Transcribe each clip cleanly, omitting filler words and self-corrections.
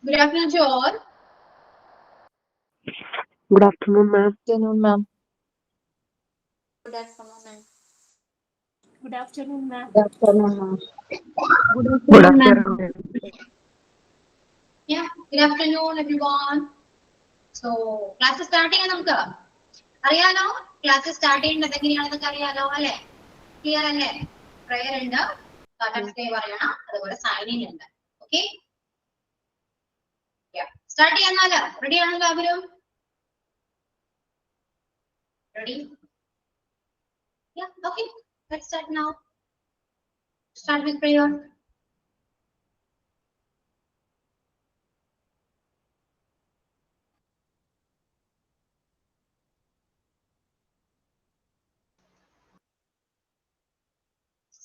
Good afternoon to all. Good afternoon, ma'am. Good afternoon, ma'am. Good afternoon, ma'am. Good afternoon, ma'am. Good afternoon, ma'am. Good afternoon. Yeah, good afternoon, everyone. So, class starting നമുക്ക് അറിയാലോ class start ചെയ്യുന്നത് എങ്ങനെയാണെന്നൊക്കെ അറിയാലോ അല്ലെ? Clear അല്ലേ? Prayer ഉണ്ട്, startup day പറയണം, അതുപോലെ signing ഉണ്ട്. Okay, start ചെയ്യാന്നാലോ? റെഡി ആണല്ലോ എല്ലാവരും? Ready? Okay, let's start now. Start with prayer.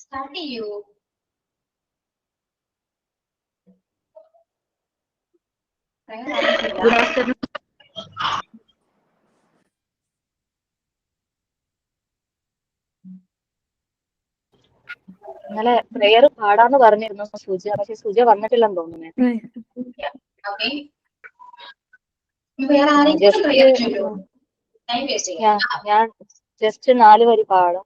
Start ചെയ്യൂ. Good afternoon. ഇന്നലെ പ്രെയർ പാടാന്ന് പറഞ്ഞിരുന്നു സുജ, പക്ഷെ സുജ വന്നിട്ടില്ലെന്ന് തോന്നുന്നു. ഓക്കെ, വേറെ ആരെങ്കിലും പ്രയർ ചെയ്യോ? ടൈം വേസ്റ്റ് ചെയ്യാം. ഞാൻ ജസ്റ്റ് 4 വരി പാടാം.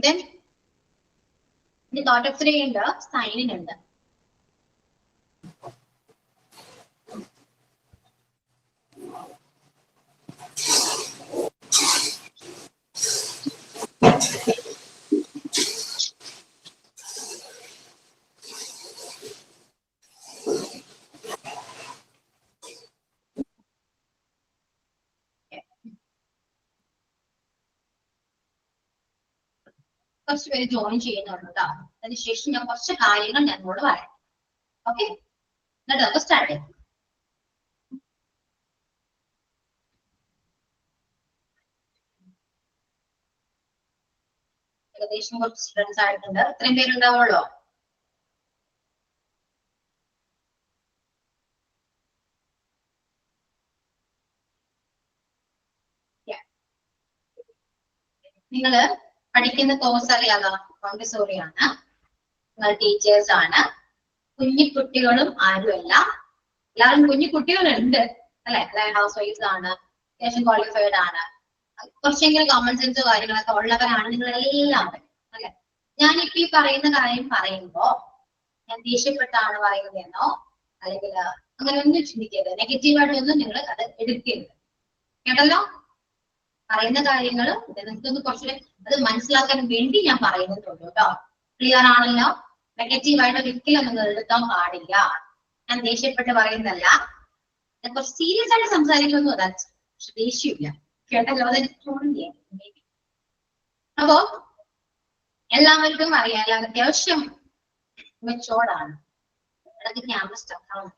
Then the thought of three ഉണ്ട്, സൈനിങ് ഉണ്ട്. കുറച്ച് പേര് ജോയിൻ ചെയ്യുന്നുണ്ട് കേട്ടോ. അതിനുശേഷം ഞാൻ കുറച്ച് കാര്യങ്ങൾ ഞങ്ങളോട് പറയാം. ഓക്കെ, എന്നിട്ട് നമുക്ക് സ്റ്റാർട്ട് ചെയ്യാം. ഏകദേശം കുറച്ച് സ്റ്റുഡൻസ് ആയിട്ടുണ്ട്. ഇത്രയും പേരുണ്ടാവുള്ളൂ. നിങ്ങള് പഠിക്കുന്ന കോഴ്സ് അറിയാലോ, മോണ്ടിസോറിയാണ്. നിങ്ങൾ ടീച്ചേഴ്സ് ആണ്. കുഞ്ഞിക്കുട്ടികളും ആരുമല്ല, എല്ലാവരും കുഞ്ഞിക്കുട്ടികളുണ്ട് അല്ലെ? അതായത് ഹൗസ് വൈഫ്സ് ആണ്, അത്യാവശ്യം ക്വാളിഫൈഡ് ആണ്, കുറച്ചെങ്കിലും കോമൺ സെൻസ് കാര്യങ്ങളൊക്കെ ഉള്ളവരാണ് നിങ്ങൾ എല്ലാവരും അല്ലെ? ഞാനിപ്പോ ഈ പറയുന്ന കാര്യം പറയുമ്പോ ഞാൻ ദേഷ്യപ്പെട്ടാണ് പറയുന്നതെന്നോ അല്ലെങ്കിൽ അങ്ങനെ ഒന്നും ചിന്തിക്കരുത്. നെഗറ്റീവായിട്ടൊന്നും നിങ്ങൾ അത് എടുക്കരുത്. കേട്ടല്ലോ? പറയുന്ന കാര്യങ്ങൾ നിങ്ങൾക്കൊന്ന് കുറച്ചുകൂടെ അത് മനസ്സിലാക്കാൻ വേണ്ടി ഞാൻ പറയുന്നുള്ളൂ കേട്ടോ. ക്ലിയർ ആണല്ലോ? നെഗറ്റീവായിട്ട് ഒരിക്കലും നിങ്ങൾ എടുക്കാൻ പാടില്ല. ഞാൻ ദേഷ്യപ്പെട്ട് പറയുന്നല്ല, ഞാൻ കുറച്ച് സീരിയസ് ആയിട്ട് സംസാരിക്കുന്നു, അതാ ദേഷ്യമില്ല. കേട്ടല്ലോ? അപ്പോ എല്ലാവർക്കും അറിയാലോ, അത്യാവശ്യം മെച്ചോർഡാണ്. അതൊക്കെ ക്യാമറ സ്റ്റക്കാണ്.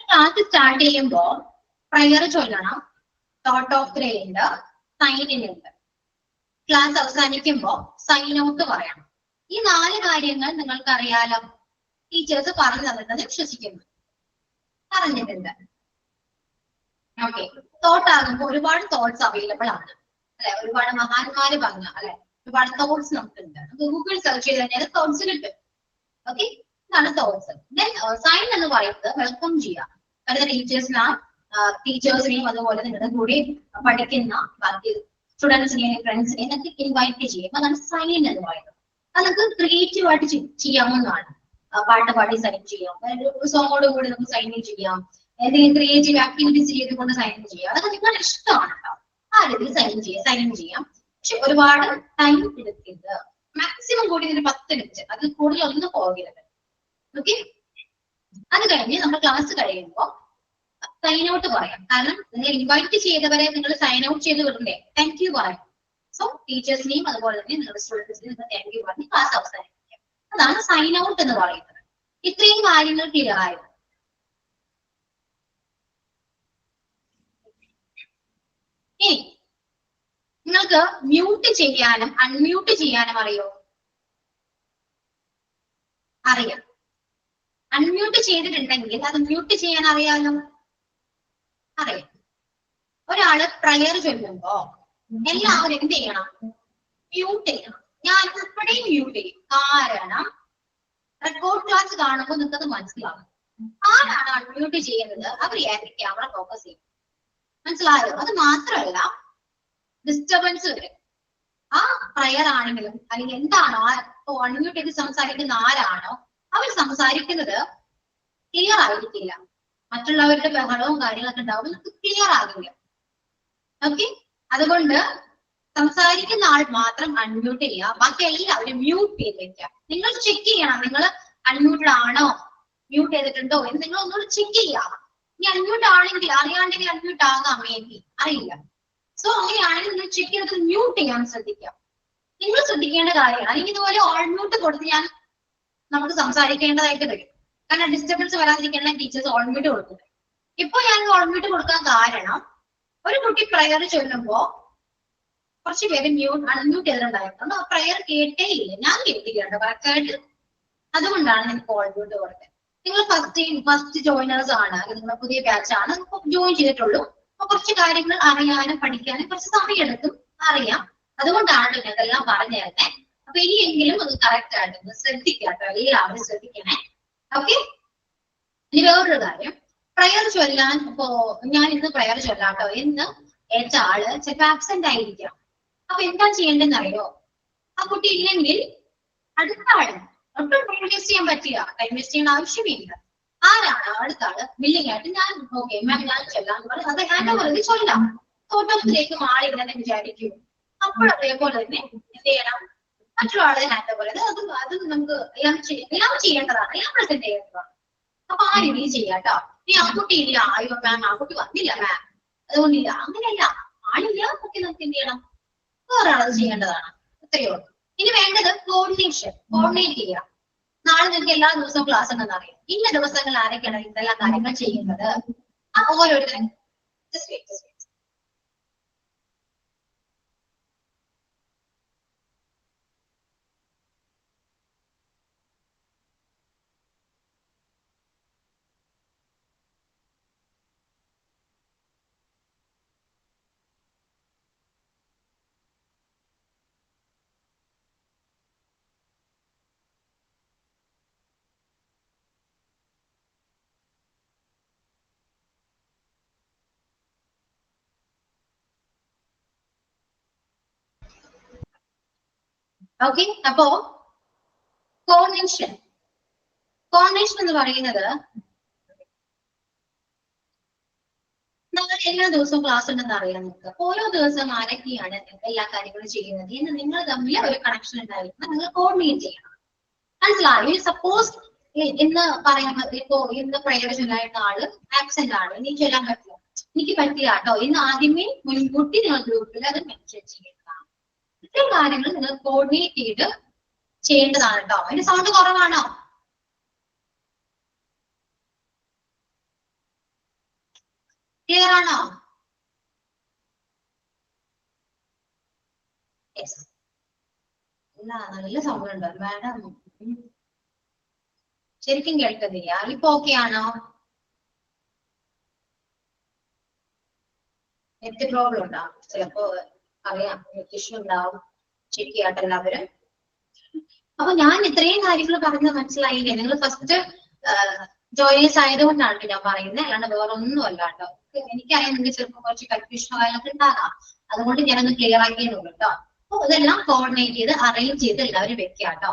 ക്ലാസ് സ്റ്റാർട്ട് ചെയ്യുമ്പോ പ്രയർ ചൊല്ലണം, തോട്ട് ഓഫ് ത്രേ ഉണ്ട്, സൈനിങ് ഉണ്ട്. ക്ലാസ് അവസാനിക്കുമ്പോ സൈൻ ഔട്ട് പറയണം. ഈ 4 കാര്യങ്ങൾ നിങ്ങൾക്ക് അറിയാലോ, ടീച്ചേഴ്സ് പറഞ്ഞു തന്നിട്ടെന്ന് വിശ്വസിക്കുന്നു, പറഞ്ഞിട്ടുണ്ട്. ഓക്കെ, തോട്ട് ആകുമ്പോൾ ഒരുപാട് തോട്ട്സ് അവൈലബിൾ ആണ് അല്ലെ? ഒരുപാട് മഹാന്മാര് പറഞ്ഞ അല്ലെ, ഒരുപാട് തോട്ട്സ് നമുക്കുണ്ട്. നമുക്ക് ഗൂഗിൾ സെർച്ച് ചെയ്ത് കഴിഞ്ഞാൽ തോട്ട്സ് കിട്ടും. ഓക്കെ, ഇതാണ് തോട്ട്സ്. ദെൻ സൈൻ എന്ന് പറയുന്നത് വെൽക്കം ചെയ്യാം. വരുന്ന ടീച്ചേഴ്സിനെയും അതുപോലെ നിങ്ങളുടെ കൂടെ പഠിക്കുന്ന ബാക്കി സ്റ്റുഡൻസിനെയും ഫ്രണ്ട്സിനെയും നമുക്ക് ഇൻവൈറ്റ് ചെയ്യും. അതാണ് സൈൻ എന്ന് പറയുന്നത്. അത് നമുക്ക് ക്രിയേറ്റീവ് ആയിട്ട് ചെയ്യാവുന്നതാണ്. പാട്ട് പാടി സൈൻ ചെയ്യാം, ഒരു സോങ്ങോട് കൂടി നമുക്ക് സൈൻ ചെയ്യാം, എന്തെങ്കിലും ക്രിയേറ്റീവ് ആക്ടിവിറ്റീസ് ചെയ്തുകൊണ്ട് സൈൻ ചെയ്യാം. അതൊക്കെ നിങ്ങളുടെ ഇഷ്ടമാണ് കേട്ടോ. ആ രീതിയിൽ സൈൻ ചെയ്യാം. പക്ഷെ ഒരുപാട് ടൈം എടുക്കരുത്. മാക്സിമം കൂടി ഇതിന് 10 മിനിറ്റ്, അതിൽ കൂടുതൽ ഒന്നും പോകരുത്. ഓക്കെ, അത് കഴിഞ്ഞ് നമ്മൾ ക്ലാസ് കഴിയുമ്പോൾ സൈൻ ഔട്ട് പറയാം. കാരണം നിങ്ങൾ ഇൻവൈറ്റ് ചെയ്തവരെ നിങ്ങൾ സൈൻ ഔട്ട് ചെയ്ത് വിടണ്ടേ, താങ്ക് യു പറയാം. സോ ടീച്ചേഴ്സിനെയും അതുപോലെ തന്നെ നിങ്ങളുടെ സ്റ്റുഡൻസിനെയും നിങ്ങൾ താങ്ക് യു പറഞ്ഞ് ക്ലാസ് അവസാനിപ്പിക്കാം. അതാണ് സൈൻ ഔട്ട് എന്ന് പറയുന്നത്. ഇത്രയും കാര്യങ്ങൾ ക്ലിയർ ആയിരുന്നു. ഇനി നിങ്ങൾക്ക് മ്യൂട്ട് ചെയ്യാനും അൺമ്യൂട്ട് ചെയ്യാനും അറിയോ? അറിയാം. അൺമ്യൂട്ട് ചെയ്തിട്ടുണ്ടെങ്കിൽ അത് മ്യൂട്ട് ചെയ്യാൻ അറിയാലോ. അറിയാം. ഒരാള് പ്രയർ ചൊല്ലുമ്പോ എല്ലാവരും എന്ത് ചെയ്യണം? മ്യൂട്ട് ചെയ്യണം. ഞാൻ ഉൾപ്പെടെയും മ്യൂട്ട് ചെയ്യും. കാരണം റെക്കോർഡ് ക്ലാസ് കാണുമ്പോൾ നിങ്ങൾക്കത് മനസ്സിലാവും. ആരാണ് അൺമ്യൂട്ട് ചെയ്യുന്നത് അവരെയായിരിക്കും ക്യാമറ ഫോക്കസ് ചെയ്യും. മനസ്സിലായോ? അത് മാത്രമല്ല ഡിസ്റ്റർബൻസ് വരും. ആ പ്രയർ ആണെങ്കിലും അല്ലെങ്കിൽ എന്താണോ അൺമ്യൂട്ട് ചെയ്ത് സംസാരിക്കുന്ന ആരാണോ അവർ സംസാരിക്കുന്നത് ക്ലിയർ ആയിരിക്കില്ല. മറ്റുള്ളവരുടെ ബഹളവും കാര്യങ്ങളൊക്കെ ഉണ്ടാവും, നമുക്ക് ക്ലിയർ ആകില്ല. ഓക്കെ, അതുകൊണ്ട് സംസാരിക്കുന്ന ആൾ മാത്രം അൺമ്യൂട്ട് ചെയ്യുക, ബാക്കി എല്ലാവരും മ്യൂട്ട് ചെയ്ത് വെക്കുക. നിങ്ങൾ ചെക്ക് ചെയ്യണം, നിങ്ങൾ അൺമ്യൂട്ടഡ് ആണോ മ്യൂട്ട് ചെയ്തിട്ടുണ്ടോ എന്ന് നിങ്ങൾ ഒന്നുകൂടി ചെക്ക് ചെയ്യുക. ഇനി അൺമ്യൂട്ട് ആണെങ്കിൽ അറിയാണ്ടെങ്കിൽ അൺമ്യൂട്ട് ആകാം, മേബി അറിയില്ല. സോ അങ്ങനെയാണെങ്കിൽ നിങ്ങൾ ചെക്ക് ചെയ്തിട്ട് മ്യൂട്ട് ചെയ്യാൻ ശ്രദ്ധിക്കാം. നിങ്ങൾ ശ്രദ്ധിക്കേണ്ട കാര്യമാണ്. അല്ലെങ്കിൽ ഇതുപോലെ ഓൾ മ്യൂട്ട് കൊടുത്ത് നമുക്ക് സംസാരിക്കേണ്ടതായിട്ട് വരും. കാരണം ഡിസ്റ്റർബൻസ് വരാതിരിക്കുന്ന ടീച്ചേഴ്സ് ഓൾ മ്യൂട്ട് കൊടുക്കുന്നത്. ഇപ്പൊ ഞാൻ ഓൾ മ്യൂട്ട് കൊടുക്കാൻ കാരണം ഒരു കുട്ടി പ്രയർ ചൊല്ലുമ്പോ കുറച്ച് പേര് അൺമ്യൂട്ട് ചെയ്തിട്ടുണ്ടായിരുന്നു. ആ പ്രയർ കേട്ടേ ഇല്ല, ഞാൻ കേട്ടില്ല കറക്റ്റായിട്ട്. അതുകൊണ്ടാണ് നിങ്ങൾക്ക് ഓൾ മ്യൂട്ട് കൊടുത്തത്. നിങ്ങൾ ഫസ്റ്റ് ജോയിനേഴ്സ് ആണ്, നിങ്ങളുടെ പുതിയ ബാച്ച് ആണ്, ജോയിൻ ചെയ്തിട്ടുള്ളൂ. അപ്പൊ കുറച്ച് കാര്യങ്ങൾ അറിയാനും പഠിക്കാനും കുറച്ച് സമയം എടുക്കും, അറിയാം. അതുകൊണ്ടാണ് ഇതെല്ലാം പറഞ്ഞു തരുന്നത്. അപ്പൊ ഇനിയെങ്കിലും അത് കറക്റ്റ് ആയിട്ട് ശ്രദ്ധിക്കാട്ടോ, എല്ലാവരും ശ്രദ്ധിക്കണേ. ഓക്കെ, ഇനി വേറൊരു കാര്യം, പ്രയർ ചൊല്ലാൻ. ഇപ്പോ ഞാൻ ഇന്ന് പ്രയർ ചൊല്ലാട്ടോ, ഇന്ന് ഏറ്റ ആള് ചിലപ്പോ ആബ്സെന്റ് ആയിരിക്കാം. അപ്പൊ എന്താ ചെയ്യേണ്ടതെന്ന് അറിയോ? ആ കുട്ടി ഇല്ലെങ്കിൽ അടുത്ത ആള് ഒട്ടും ടൈം വേസ്റ്റ് ചെയ്യാൻ പറ്റില്ല, ടൈം വേസ്റ്റ് ചെയ്യേണ്ട ആവശ്യമില്ല. ആരാണ് അടുത്ത ആള് ബില്ലിംഗ് ആയിട്ട് ഞാൻ ഓക്കെ മാം ഞാൻ ചൊല്ലാന്ന് പറയും, അത് ഹാൻഡ് ഓവർ ചെയ്ത് ചൊല്ലാം. തോട്ടത്തിലേക്ക് ആളില്ലെന്ന് വിചാരിക്കും. അപ്പോൾ അതേപോലെ തന്നെ എന്ത് ചെയ്യണം? മറ്റുള്ള ആളെ ഹാൻഡ് ഓവർ ചെയ്ത് അത് നമുക്ക് എല്ലാം ചെയ്യേണ്ടതാണ്, എല്ലാം പ്രസന്റ് ചെയ്യേണ്ടതാണ്. അപ്പൊ ആ രീതിയിൽ ചെയ്യാട്ടോ. ഇനി ആ കുട്ടി ഇല്ല, അയ്യോ മാം ആ കുട്ടി വന്നില്ല മാം അതുകൊണ്ടില്ല, അങ്ങനെയല്ല. ആളില്ല, കുട്ടി നമുക്ക് എന്ത് ചെയ്യണം? വേറെ ആളത് ചെയ്യേണ്ടതാണ്. അത്രയോ. ഇനി വേണ്ടത് കോർഡിനേഷൻ, കോർഡിനേറ്റ് ചെയ്യാം. നാളെ നിങ്ങൾക്ക് എല്ലാ ദിവസവും ക്ലാസ് ഉണ്ടെന്ന് അറിയാം. ഇന്ന ദിവസങ്ങളിൽ ആരൊക്കെയാണ് ഇതെല്ലാം കാര്യങ്ങൾ ചെയ്യുന്നത്? ആ ഓരോരുത്തരും ഓക്കെ. അപ്പോ കോർഡിനേഷൻ എന്ന് പറയുന്നത് നാളെ എല്ലാ ദിവസവും ക്ലാസ് ഉണ്ടെന്ന് അറിയാം നിങ്ങൾക്ക്. ഓരോ ദിവസം ആരൊക്കെയാണ് എല്ലാ കാര്യങ്ങളും ചെയ്യുന്നത് എന്ന് നിങ്ങൾ തമ്മിൽ ഒരു കണക്ഷൻ ഉണ്ടായിരിക്കണം. നിങ്ങൾ കോർഡിനേറ്റ് ചെയ്യണം. മനസ്സിലായോ? സപ്പോസ് ഇന്ന് പറയുന്നത് ഇപ്പോ ഇന്ന് പ്രയർ ചൊല്ലായിരുന്ന ആള് ആബ്സെന്റ് ആണ്, ഇനി ചൊല്ലാൻ പറ്റില്ല, എനിക്ക് പറ്റില്ല കേട്ടോ, ഇന്ന് ആദ്യമേ മുൻകൂട്ടി നിങ്ങൾ ഗ്രൂപ്പിൽ അത് മെൻഷൻ ചെയ്യേണ്ടതാണ്. ഇത്രയും കാര്യങ്ങൾ നിങ്ങൾ കോർഡിനേറ്റ് ചെയ്ത് ചെയ്യേണ്ടതാണ് കേട്ടോ. അതിന്റെ സൗണ്ട് കുറവാണോ? ക്ലിയർ ആണോ? നല്ല സൗണ്ട് ഉണ്ടോ മാഡം? ശരിക്കും കേൾക്കുന്നില്ല. ഇപ്പൊ ഓക്കെ ആണോ? നെറ്റ് പ്രോബ്ലം ഉണ്ടാവും, ചിലപ്പോ അറിയാം, നെറ്റ് ഇഷ്യൂ ഉണ്ടാവും. ചെക്ക് ചെയ്യാട്ടെ എല്ലാവരും. അപ്പൊ ഞാൻ ഇത്രയും കാര്യങ്ങൾ പറഞ്ഞത് മനസ്സിലായില്ലേ? നിങ്ങൾ ഫസ്റ്റ് ജോയിനേഴ്സ് ആയതുകൊണ്ടാണ് ഞാൻ പറയുന്നത്, അല്ലാണ്ട് വേറെ ഒന്നും അല്ല കേട്ടോ. എനിക്കറിയാം നിങ്ങൾക്ക് ചിലപ്പോൾ കുറച്ച് കൺഫ്യൂഷനോ കാര്യങ്ങളൊക്കെ ഉണ്ടാകാം, അതുകൊണ്ട് ഞാനൊന്ന് ക്ലിയർ ആക്കിയേ ഉള്ളൂ കേട്ടോ. അപ്പൊ ഇതെല്ലാം കോർഡിനേറ്റ് ചെയ്ത് അറേഞ്ച് ചെയ്ത് എല്ലാവരും വെക്കുക കേട്ടോ.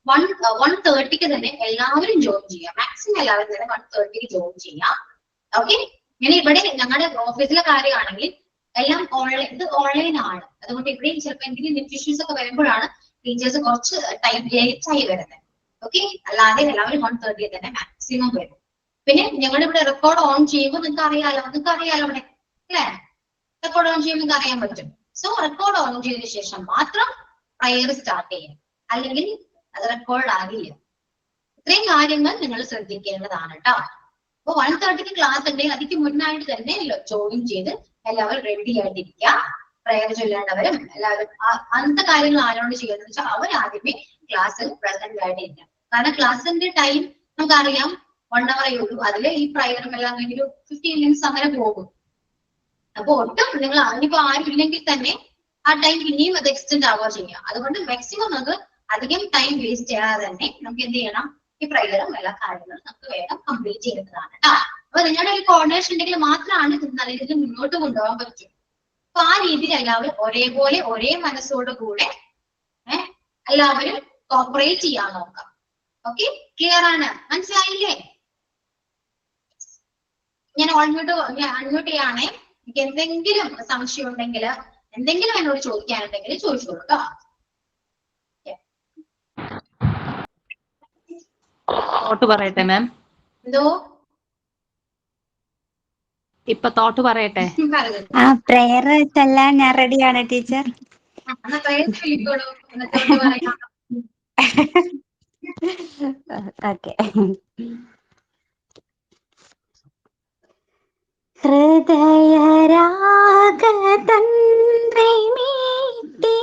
1:30 തന്നെ എല്ലാവരും ജോയിൻ ചെയ്യാം, മാക്സിമം എല്ലാവരും തന്നെ 1:30 ജോയിൻ ചെയ്യാം. ഓക്കെ. ഇനി ഇവിടെ ഞങ്ങളുടെ ഓഫീസിലെ കാര്യമാണെങ്കിൽ എല്ലാം ഓൺലൈൻ ആണ്. അതുകൊണ്ട് ഇവിടെയും ചിലപ്പോൾ എന്തെങ്കിലും നെറ്റ് ഇഷ്യൂസ് ഒക്കെ വരുമ്പോഴാണ് ടീച്ചേഴ്സ് കുറച്ച് ടൈം ലേറ്റ് ആയി വരുന്നത്. ഓക്കെ, അല്ലാതെ എല്ലാവരും 1:30 തന്നെ മാക്സിമം വരും. പിന്നെ ഞങ്ങളിവിടെ റെക്കോർഡ് ഓൺ ചെയ്യുമ്പോൾ നിങ്ങൾക്ക് അറിയാലോ ഇവിടെ അല്ലേ? റെക്കോർഡ് ഓൺ ചെയ്യുമ്പോൾ നിങ്ങൾക്ക് അറിയാൻ പറ്റും. സോ റെക്കോർഡ് ഓൺ ചെയ്തതിനു ശേഷം മാത്രം പ്രയർ സ്റ്റാർട്ട് ചെയ്യാം, അല്ലെങ്കിൽ അത് റെക്കോർഡ് ആകില്ല. ഇത്രയും കാര്യങ്ങൾ നിങ്ങൾ ശ്രദ്ധിക്കേണ്ടതാണ് കേട്ടോ. അപ്പൊ 1:30 ക്ലാസ് ഉണ്ടെങ്കിൽ അതിക്ക് മുന്നായിട്ട് തന്നെ ജോയിൻ ചെയ്ത് എല്ലാവരും റെഡി ആയിട്ടിരിക്കുക. പ്രയർ ചൊല്ലേണ്ടവരും എല്ലാവരും അങ്ങനത്തെ കാര്യങ്ങൾ ആരോട് ചെയ്യുന്നത് വെച്ചാൽ അവരാദ്യമേ ക്ലാസ്സിൽ പ്രസന്റ് ആയിട്ടിരിക്കാം. കാരണം ക്ലാസ്സിന്റെ ടൈം നമുക്കറിയാം 1 hour ഉള്ളൂ. അതിൽ ഈ പ്രയറും എല്ലാം കഴിഞ്ഞ 15 minutes അങ്ങനെ പോകും. അപ്പൊ ഒട്ടും നിങ്ങൾ ഇനിയിപ്പോ ആരും ഇല്ലെങ്കിൽ തന്നെ ആ ടൈം പിന്നെയും അത് എക്സ്റ്റെൻഡ് ആവുക ചെയ്യാം. അതുകൊണ്ട് മാക്സിമം നമുക്ക് അധികം ടൈം വേസ്റ്റ് ചെയ്യാതെ തന്നെ നമുക്ക് എന്ത് ചെയ്യണം, ഈ പ്രയറും എല്ലാ കാര്യങ്ങളും നമുക്ക് വേഗം കംപ്ലീറ്റ് ചെയ്യുന്നതാണ് കേട്ടോ. അപ്പൊ നിങ്ങളുടെ ഒരു കോർഡിനേഷൻ ഉണ്ടെങ്കിൽ മാത്രമാണ് ഇത് നല്ല രീതിയിൽ മുന്നോട്ട് കൊണ്ടുപോകാൻ പറ്റും. അപ്പൊ ആ രീതിയിൽ എല്ലാവരും ഒരേപോലെ ഒരേ മനസ്സോട് കൂടെ എല്ലാവരും കോപ്പറേറ്റ് ചെയ്യാൻ നോക്കാം. ഓക്കെ, ക്ലിയർ ആണ്? മനസ്സിലായില്ലേ? ഞാൻ അൺമ്യൂട്ട് ചെയ്യാണേ. എനിക്ക് എന്തെങ്കിലും സംശയം ഉണ്ടെങ്കിൽ, എന്തെങ്കിലും എന്നോട് ചോദിക്കാനുണ്ടെങ്കിൽ ചോദിച്ചോളൂ കേട്ടോ. തോട്ട് പറയട്ടെ മാം. എന്തോ ഇപ്പൊ തോട്ട് പറയട്ടെ. പ്രയർ ചെല്ലാൻ ഞാൻ റെഡിയാണ് ടീച്ചർ. ഓക്കെ. ഹൃദയരാഗതന്ത്രി മീട്ടി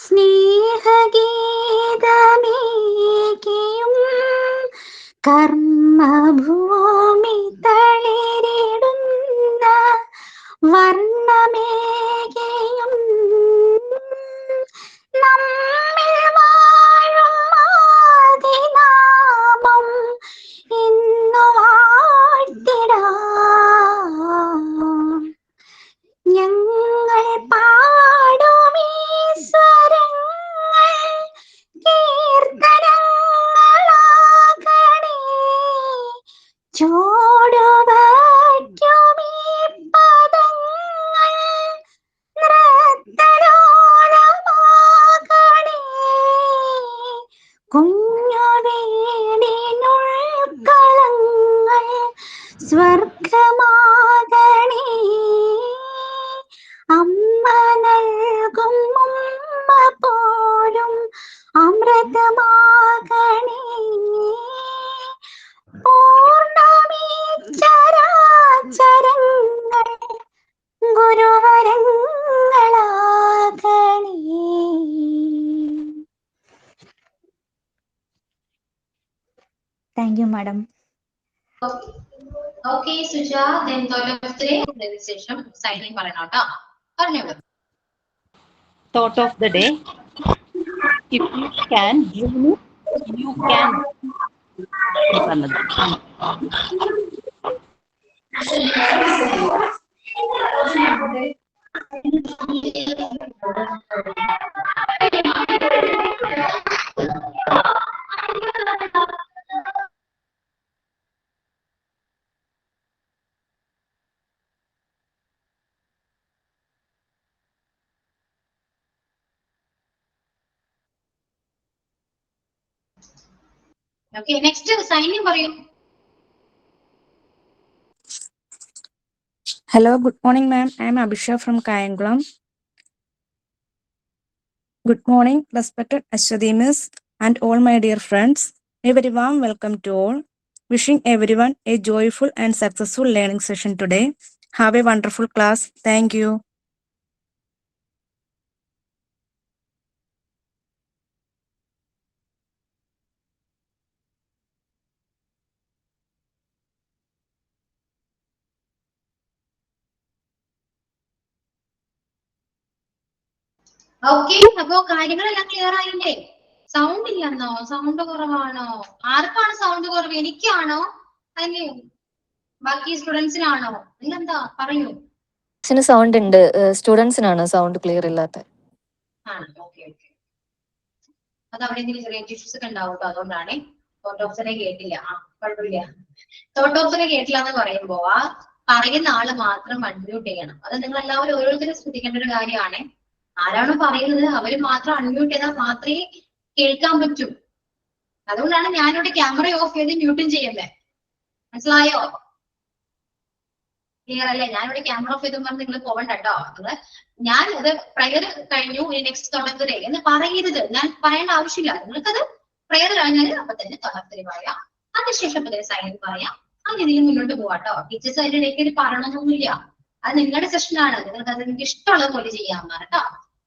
സ്നേഹഗീതമേകിയും കർമ്മഭൂമി തളിരിടുന്ന വർണ്ണമേകിയും നമ്മിൽ വാഴും ആദിനാമം ഇന്നു വാഴ്ത്തിടാം. ഞങ്ങൾ പാടുമീ സ്വരങ്ങൾ കീർത്തനങ്ങളാകണേ. ചൂടുവയ്ക്കുമീ പദങ്ങൾ നൃത്തലോലമാകണേ. കുഞ്ഞുവീടിനുൾക്കളങ്ങൾ സ്വർഗമാകണേ. അമ്മ നൽകും ഉമ്മ പോലും അമൃതമാകണേ. പൂർണ്ണമീ ചരാചരങ്ങൾ ഗുരുവരങ്ങളാകണേ. Thank you madam. Okay Suja, ശേഷം സൈനിങ് പറയണം കേട്ടോ. പറഞ്ഞോളൂ. Thought of the day: if you can dream it, you can. Okay, next signing പറയൂ. Hello, good morning, ma'am. I am Abhisha from Kayangulam. Good morning, respected Ashwati Miss and all my dear friends. A very warm welcome to all. Wishing everyone a joyful and successful learning session today. Have a wonderful class. Thank you. Okay, അപ്പോ കാര്യങ്ങളെല്ലാം clear ആയില്ലേ? Sound ഇല്ലെന്നോ? Sound കുറവാണോ? ആർക്കാണ് sound കുറവ്? എനിക്കാണോ അല്ലെങ്കിൽ ബാക്കി സ്റ്റുഡൻസിനാണോ? ഇല്ലെന്താ പറയൂ. Sound ഉണ്ട്, സ്റ്റുഡൻസിനാണ് സൗണ്ട് ക്ലിയർ ഇല്ലാത്ത. ഓക്കെ ഓക്കെ, അത് അവിടെ എന്തെങ്കിലും ചെറിയ ഇഷ്യൂസ് ഒക്കെ ഉണ്ടാവും കേട്ടോ. അതുകൊണ്ടാണ് തോട്ട് ഓപ്ഷനെ കേട്ടില്ല. കുഴപ്പമില്ല, തോട്ട് ഓപ്ഷനെ കേട്ടില്ല എന്ന് പറയുമ്പോ ആ പറയുന്ന ആള് മാത്രം അൺമ്യൂട്ട് ചെയ്യണം. അത് നിങ്ങൾ എല്ലാവരും ഓരോരുത്തരും ശ്രദ്ധിക്കേണ്ട ഒരു കാര്യമാണ്. ആരാണോ പറയുന്നത് അവര് മാത്രം അൺമ്യൂട്ട് ചെയ്താൽ മാത്രമേ കേൾക്കാൻ പറ്റൂ. അതുകൊണ്ടാണ് ഞാനിവിടെ ക്യാമറ ഓഫ് ചെയ്ത് മ്യൂട്ടും ചെയ്യുന്നത്. മനസ്സിലായോ? ക്ലിയർ അല്ലേ? ഞാനിവിടെ ക്യാമറ ഓഫ് ചെയ്തും പറഞ്ഞ് നിങ്ങൾ പോകണ്ട കേട്ടോ. നിങ്ങൾ ഞാൻ അത് പ്രയർ കഴിഞ്ഞു ഇനി നെക്സ്റ്റ് തൊടർത്തരേ എന്ന് പറയരുത്. ഞാൻ പറയേണ്ട ആവശ്യമില്ല. നിങ്ങൾക്കത് പ്രയർ കഴിഞ്ഞാൽ അപ്പൊ തന്നെ തൊടർത്തരി പറയാം, അതിനുശേഷം അപ്പൊ തന്നെ സൈലന്റ് പറയാം. ആ രീതിയിൽ മുന്നോട്ട് പോവാട്ടോ. ടീച്ചേഴ്സ് അതിന്റെ ഇടയ്ക്ക് പറയണമെന്നൊന്നുമില്ല. അത് നിങ്ങളുടെ സെഷനാണ്. നിങ്ങൾക്ക് അത് നിങ്ങൾക്ക് ഇഷ്ടമുള്ള പോലെ ചെയ്യാവുന്നതാണ് കേട്ടോ.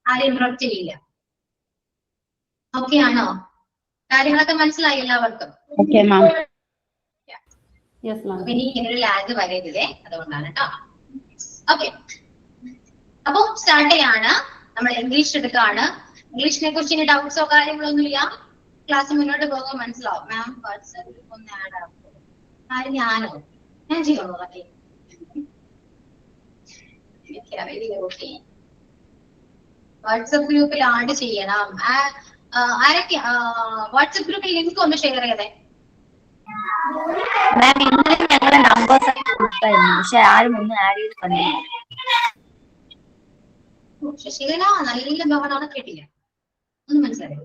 ആരും ഇന്ററപ്റ്റ് ചെയ്യില്ല. ഓക്കെ ആണോ? കാര്യങ്ങളൊക്കെ മനസ്സിലായി എല്ലാവർക്കും? Okay, ma'am. Yes, ma'am. അപ്പൊ ഇനി ഇങ്ങനൊരു ലാഗ് വരരുതേ, അതുകൊണ്ടാണ് കേട്ടോ. ഓക്കെ, അപ്പൊ സ്റ്റാർട്ട് ചെയ്യാണ്. നമ്മൾ ഇംഗ്ലീഷ് എടുക്കാണ്. ഇംഗ്ലീഷിനെ കുറിച്ച് ഇനി ഡൗട്ട്സോ കാര്യങ്ങളോ ഒന്നുമില്ല. ക്ലാസ് മുന്നോട്ട് പോകുമ്പോൾ മനസ്സിലാവും. മാം വാട്സാപ്പിൽ ഒന്ന് ആഡ് ആക്കും. ആര്? ഞാനോ? ഞാൻ ചെയ്യണോ? വാട്സപ്പ് ഗ്രൂപ്പിൽ ആഡ് ചെയ്യണം. ആരൊക്കെ വാട്സപ്പ് ഗ്രൂപ്പിൽ ലിങ്ക് ഒന്ന് ഷെയർ ചെയ്തേ. മാം ഇന്നലെ ഞങ്ങളുടെ നമ്പേഴ്സ് ഒക്കെ കൊടുത്തായിരുന്നു, പക്ഷെ ആരും ഒന്നും ആഡ് ചെയ്ത് തന്നില്ല. ശശികല നല്ല ബഹളമാണ്, കേട്ടില്ല. ഒന്ന് മനസ്സിലായോ?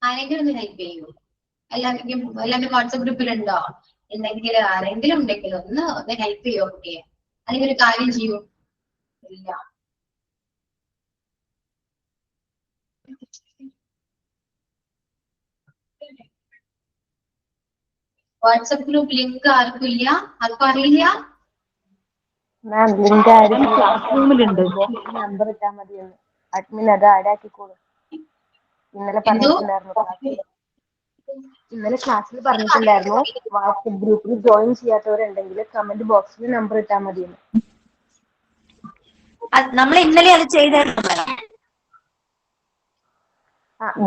ആരെങ്കിലും ഒന്ന് ഹെൽപ്പ് ചെയ്യൂ. എല്ലാവരും വാട്സപ്പ് ഗ്രൂപ്പിലുണ്ടോ? എന്തെങ്കിലും ആരെങ്കിലും ഉണ്ടെങ്കിൽ ഒന്ന് ഹെൽപ്പ് ചെയ്യോ കുട്ടിയെ, അല്ലെങ്കിൽ ഒരു കാര്യം ചെയ്യൂ. ഇല്ല. വാട്സപ്പ് ഗ്രൂപ്പ് ലിങ്ക് ആർക്കും ഇല്ല? ആർക്കും അറിയില്ല? മാം ലിങ്ക് ക്ലാസ് റൂമിലുണ്ട്. നമ്പർ ഇട്ടാൽ മതിയെന്ന് അഡ്മിൻ അത് ആഡാക്കിക്കോളും. ഇന്നലെ പറഞ്ഞിട്ടുണ്ടായിരുന്നു ഇന്നലെ ക്ലാസ്സിൽ പറഞ്ഞിട്ടുണ്ടായിരുന്നു വാട്സപ്പ് ഗ്രൂപ്പിൽ ജോയിൻ ചെയ്യാത്തവരുണ്ടെങ്കിൽ കമന്റ് ബോക്സിൽ നമ്പർ ഇട്ടാൽ മതിയെന്ന്. നമ്മൾ ഇന്നലെ അത് ചെയ്തായിരുന്നു മാഡം.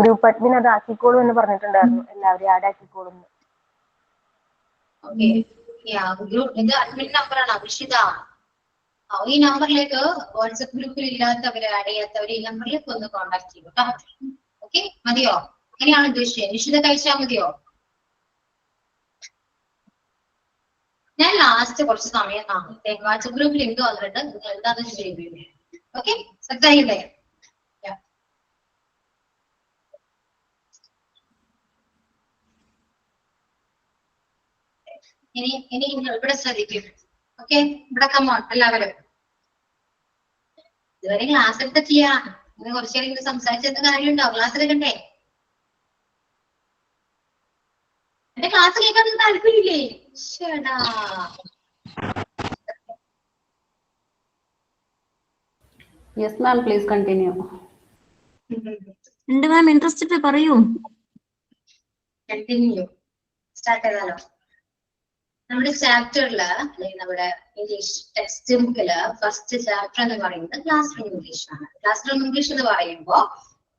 ഗ്രൂപ്പ് അഡ്മിൻ അത് ആക്കിക്കോളും എന്ന് പറഞ്ഞിട്ടുണ്ടായിരുന്നു. എല്ലാവരെയും ആഡാക്കിക്കോളും. ഇത് അഡ്മിൻ നമ്പറാണ് അഭിഷിത. ഈ നമ്പറിലേക്ക് വാട്സപ്പ് ഗ്രൂപ്പിൽ ഇല്ലാത്തവര്, ആഡ് ചെയ്യാത്തവര് ഈ നമ്പറിലേക്ക് ഒന്ന് കോൺടാക്ട് ചെയ്യൂ കേട്ടോ. ഓക്കെ, മതിയോ? അങ്ങനെയാണ് ഉദ്ദേശിച്ചത്. നിശ്ചിത കഴിച്ചാൽ മതിയോ? ഞാൻ ലാസ്റ്റ് കുറച്ച് സമയം കാണും. വാട്സപ്പ് ഗ്രൂപ്പിൽ ലിങ്ക് വന്നിട്ട് നിങ്ങൾ എന്താണെന്ന് ചെയ്തു. ഓക്കെ, സെറ്റ് ആയില്ലേ? ഇനി നിങ്ങൾ ഇവിടെ ശ്രദ്ധിക്കും. ഓക്കെ, ഇവിടെ കമ്മോൺ എല്ലാവരും. ഇതുവരെ ക്ലാസ് എടുത്തിട്ടില്ല. ഇങ്ങനെ കുറച്ചു നേരം സംസാരിച്ചെന്ത് കാര്യമുണ്ടോ? ക്ലാസ് എടുക്കണ്ടേ? എന്റെ ക്ലാസ് കേൾക്കാൻ താല്പര്യമില്ലേ? ശടാ. Yes, ma'am. Please continue. ഉണ്ട് മാം, ഇൻട്രസ്റ്റഡ് പറയൂ. കണ്ടിന്യൂ. സ്റ്റാർട്ട് ചെയ്താലോ? നമ്മുടെ ചാപ്റ്ററില് അല്ലെങ്കിൽ നമ്മുടെ ഇംഗ്ലീഷ് ടെക്സ്റ്റ് ബുക്കില് ഫസ്റ്റ് ചാപ്റ്റർ എന്ന് പറയുന്നത് ക്ലാസ് റൂം ഇംഗ്ലീഷ് ആണ്. ക്ലാസ് റൂം ഇംഗ്ലീഷ് എന്ന് പറയുമ്പോൾ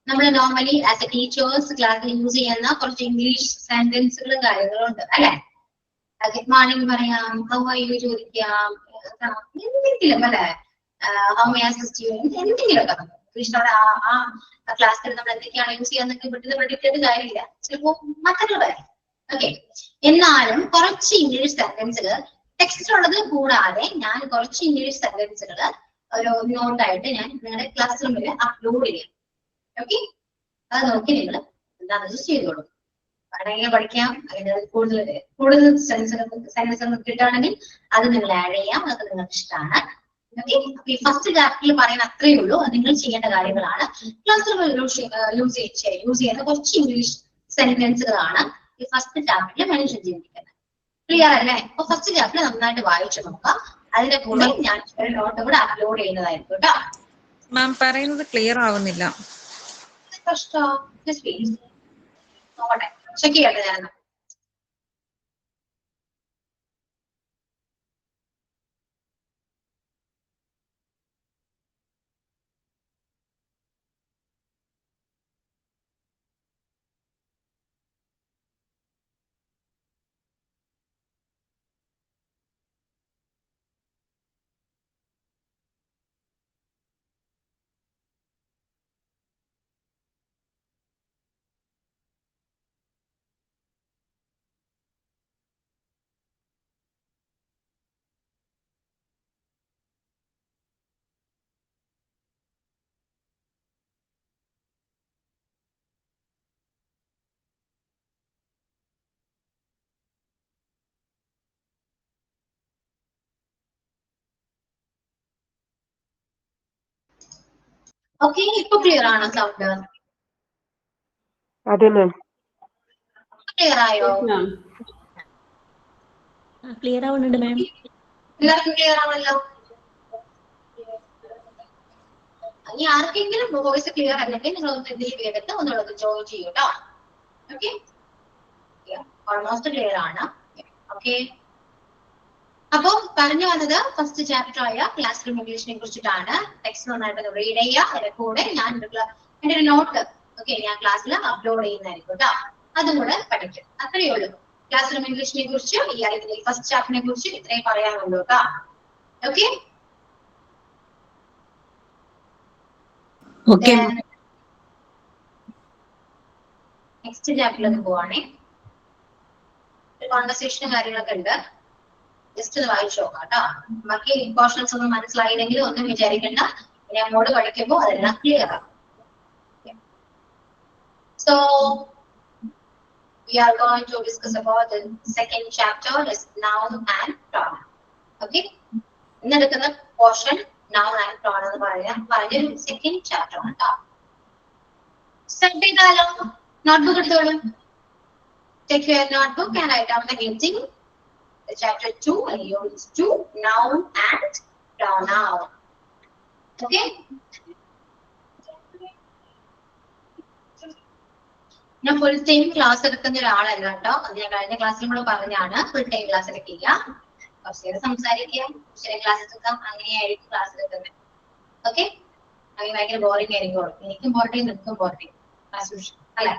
നമ്മൾ നോർമലി ആസ് എ ടീച്ചേഴ്സ് ക്ലാസ്സിൽ യൂസ് ചെയ്യുന്ന കുറച്ച് ഇംഗ്ലീഷ് സെന്റൻസുകളും കാര്യങ്ങളും ഉണ്ട് അല്ലെ? ഗുഡ് മോർണിംഗ് പറയാം, ഹൗ ആർ യു ചോദിക്കാം, എന്തെങ്കിലും അല്ലെ, ഹൗ മേ അസിസ്റ്റ് യു, എന്തെങ്കിലുമൊക്കെ ഇംഗ്ലീഷിനോട് ആ ക്ലാസ്സിൽ നമ്മൾ എന്തൊക്കെയാണ് യൂസ് ചെയ്യാന്നൊക്കെ വിട്ടത് പ്രഡിക്റ്റ് ചെയ്ത കാര്യമില്ല. ചിലപ്പോ മറ്റൊരു കാര്യം. ഓക്കെ, എന്നാലും കുറച്ച് ഇംഗ്ലീഷ് സെന്റൻസുകൾ ടെക്സ്റ്റ് ഉള്ളത് കൂടാതെ ഞാൻ കുറച്ച് ഇംഗ്ലീഷ് സെന്റൻസുകൾ ഒരു നോട്ടായിട്ട് ഞാൻ നിങ്ങളുടെ ക്ലാസ് റൂമിൽ അപ്ലോഡ് ചെയ്യാം. ഓക്കെ, അത് നോക്കി നിങ്ങൾ എന്താണെന്ന് ചെയ്തോളൂ. വേണമെങ്കിൽ പഠിക്കാം. അതിന് കൂടുതൽ സെന്റൻസ് കിട്ടുകയാണെങ്കിൽ അത് നിങ്ങൾ ആഡ് ചെയ്യാം. അതൊക്കെ നിങ്ങൾക്ക് ഇഷ്ടമാണ്. ഓക്കെ, ഈ ഫസ്റ്റ് ചാപ്റ്ററിൽ പറയുന്ന അത്രയേ ഉള്ളൂ. അത് നിങ്ങൾ ചെയ്യേണ്ട കാര്യങ്ങളാണ്. ക്ലാസ് റൂമിൽ യൂസ് ചെയ്യുന്ന കുറച്ച് ഇംഗ്ലീഷ് സെന്റൻസുകളാണ് ഈ ഫസ്റ്റ് ചാപ്റ്ററിൽ മെൻഷൻ ചെയ്തിരിക്കുന്നത്. ക്ലിയർ അല്ലേ? അപ്പൊ ഫസ്റ്റ് ചാപ്റ്റർ നന്നായിട്ട് വായിച്ചു നോക്കാം. അതിന്റെ കൂടെ ഞാൻ ഒരു നോട്ട് കൂടെ അപ്ലോഡ് ചെയ്യുന്നതായിരിക്കും കേട്ടോ. മാം പറയുന്നത് ക്ലിയർ ആവുന്നില്ല. നോക്കട്ടെ, ചെക്ക് ചെയ്യട്ടെ ഞാൻ. ഓക്കെ, ഇപ്പൊ ക്ലിയർ ആണോ സൗണ്ട്? അതെ മാം. ക്ലിയർ ആയോ? ക്ലിയർ ആവുന്നുണ്ട് മാം. എല്ലാവർക്കും ക്ലിയർ ആണല്ലോ? ഇനി ആർക്കെങ്കിലും വോയിസ് ക്ലിയർ അല്ലെങ്കിൽ നിങ്ങൾ ഒന്ന് എന്തെങ്കിലും എടുത്ത് ഒന്നുള്ളത് ജോയിൻ ചെയ്യൂ കേട്ടോ. ഓക്കെ, ഓൾമോസ്റ്റ് ക്ലിയർ ആണ്. ഓക്കെ, അപ്പൊ പറഞ്ഞു വന്നത് ഫസ്റ്റ് ചാപ്റ്റർ ആയ ക്ലാസ് റൂം ഇംഗ്ലീഷിനെ കുറിച്ചിട്ടാണ്. ടെക്സ്റ്റ് നന്നായിട്ട് റീഡ് ചെയ്യുക. അതിന്റെ കൂടെ ഞാൻ എന്റെ ഒരു നോട്ട് ഞാൻ ക്ലാസ്സിൽ അപ്ലോഡ് ചെയ്യുന്നതായിരിക്കും കേട്ടോ. അതും കൂടെ പഠിക്കും. അത്രയേ ഉള്ളൂ. ക്ലാസ് റൂം ഇംഗ്ലീഷിനെ കുറിച്ച് ഈ അല്ലെങ്കിൽ ഫസ്റ്റ് ചാപ്റ്ററിനെ കുറിച്ച് ഇത്രയും പറയാനുള്ളൂ കേട്ടോ. ഓക്കെ, നെക്സ്റ്റ് ചാപ്റ്ററിലേക്ക് പോവാണേ. കോൺവെർസേഷനും കാര്യങ്ങളൊക്കെ ഉണ്ട്. ജസ്റ്റ് ഒന്ന് വായിച്ചു നോക്കാം കേട്ടോ. ബാക്കി പോർഷൻസ് ഒന്നും മനസ്സിലായില്ലെങ്കിൽ ഒന്നും വിചാരിക്കണ്ട. ഇനി അങ്ങോട്ട് പഠിക്കുമ്പോൾ അതെല്ലാം ക്ലിയർ ആകും. So we are going to discuss about the second chapter, is noun and pronoun. Okay, ഇന്ന് എടുക്കുന്ന പോർഷൻ noun and pronoun എന്ന് പറഞ്ഞ സെക്കൻഡ് ചാപ്റ്റർ ആണ് കേട്ടോ. സെറ്റ് ചെയ്താലോ? നോട്ട്ബുക്ക് എടുത്തോളൂ. Take your notebook and write down the heading. Chapter 2 and unit 2, noun and pronoun. Okay. ഞാൻ full time class എടുക്കുന്ന ഒരാളല്ല കേട്ടോ. അത് ഞാൻ കഴിഞ്ഞ ക്ലാസ്സിൽ കൂടെ പറഞ്ഞാണ്. ഫുൾ ടൈം ക്ലാസ് എടുക്കില്ല. കുറച്ച് നേരം സംസാരിക്കാം, കുറച്ച് ക്ലാസ് എടുക്കാം. അങ്ങനെയായിരിക്കും ക്ലാസ് എടുക്കുന്നത്. ഓക്കെ, അങ്ങനെ ഭയങ്കര ബോറിംഗ് ആയിരിക്കും. എനിക്കും ബോറിംഗ്, നിൽക്കും ബോറിംഗ് അല്ലെ?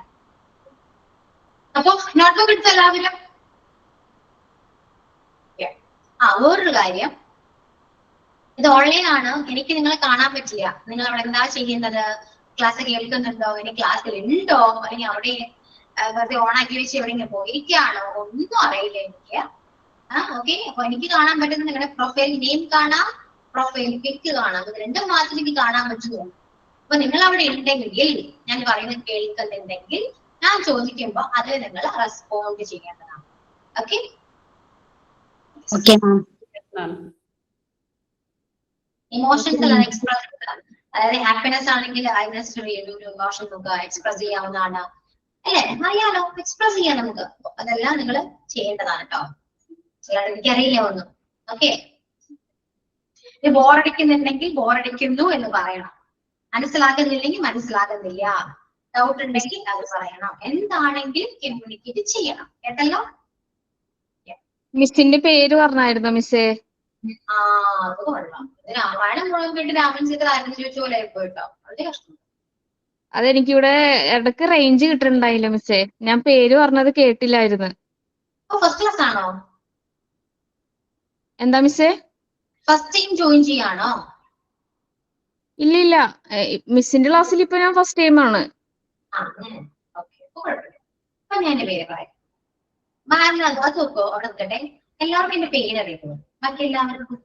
അപ്പൊ നോട്ട്ബുക്ക് എടുത്ത എല്ലാവരും. വേറൊരു കാര്യം, ഇത് ഓൺലൈൻ ആണ്. എനിക്ക് നിങ്ങളെ കാണാൻ പറ്റില്ല. നിങ്ങൾ അവിടെ എന്താ ചെയ്യുന്നത്? ക്ലാസ് കേൾക്കുന്നുണ്ടോ? ഇനി ക്ലാസ്സിൽ ഉണ്ടോ? അല്ലെങ്കിൽ അവിടെ വെറുതെ ഓണാക്കി വെച്ച് എവിടെയെങ്കിലും പോയിരിക്കുകയാണോ? ഒന്നും അറിയില്ല എനിക്ക്. ഓക്കെ, അപ്പൊ എനിക്ക് കാണാൻ പറ്റുന്നത് നിങ്ങളുടെ പ്രൊഫൈൽ നെയിം കാണാം, പ്രൊഫൈൽ പിക്ക് കാണാം. ഇത് രണ്ടും മാത്രം എനിക്ക് കാണാൻ പറ്റുള്ളൂ. അപ്പൊ നിങ്ങൾ അവിടെ ഉണ്ടെങ്കിൽ, ഞാൻ പറയുന്നത് കേൾക്കുന്നുണ്ടെങ്കിൽ, ഞാൻ ചോദിക്കുമ്പോ അതിൽ നിങ്ങൾ റെസ്പോണ്ട് ചെയ്യേണ്ടതാണ്. ഓക്കെ, ഇമോഷൻസ് എല്ലാം എക്സ്പ്രസ്, അതായത് ഹാപ്പിനെസ് ആണെങ്കിൽ ഇമോഷൻ നമുക്ക് എക്സ്പ്രസ് ചെയ്യാവുന്നതാണ് അല്ലെ? അറിയാലോ, എക്സ്പ്രസ് ചെയ്യാൻ നമുക്ക്. അതെല്ലാം നിങ്ങൾ ചെയ്യേണ്ടതാണ് കേട്ടോ. എനിക്കറിയില്ല ഒന്നും. ഓക്കെ, ബോറടിക്കുന്നുണ്ടെങ്കിൽ ബോറടിക്കുന്നു എന്ന് പറയണം. മനസ്സിലാകുന്നില്ലെങ്കിൽ മനസ്സിലാകുന്നില്ല. ഡൗട്ട് ഉണ്ടെങ്കിൽ അത് പറയണം. എന്താണെങ്കിലും കമ്മ്യൂണിക്കേറ്റ് ചെയ്യണം. കേട്ടല്ലോ? മിസ്സിന്റെ പേര് പറഞ്ഞായിരുന്നോ മിസ്സേ? അത് കൊള്ളാം. രാമായണം മുഴുവൻ കേട്ട് രാമൻ സീത ആരെന്ന് ചോദിച്ച പോലെ പോയിട്ടോ. വളരെ കഷ്ടം. അതെനിക്കിവിടെ ഇടക്ക് റേഞ്ച് കിട്ടുന്നുണ്ടായില്ല മിസ്സേ. ഞാൻ പേര് പറഞ്ഞത് കേട്ടില്ലായിരുന്നു. ഫസ്റ്റ് ക്ലാസ് ആണോ? എന്താ മിസ്സേ? ഫസ്റ്റ് ടൈം ജോയിൻ ചെയ്യാണോ? ഇല്ല, മിസ്സിന്റെ ക്ലാസ്സിൽ ഇപ്പൊ ഞാൻ ഫസ്റ്റ് ടൈം ആണ്. അപ്പൊ ഞാൻ എന്റെ പേര് പറയാം. മാമിന് അത് നോക്കോ, അവിടെ നിൽക്കട്ടെ. എല്ലാവർക്കും എന്റെ പേര് അറിയുമോ? ബാക്കി എല്ലാവർക്കും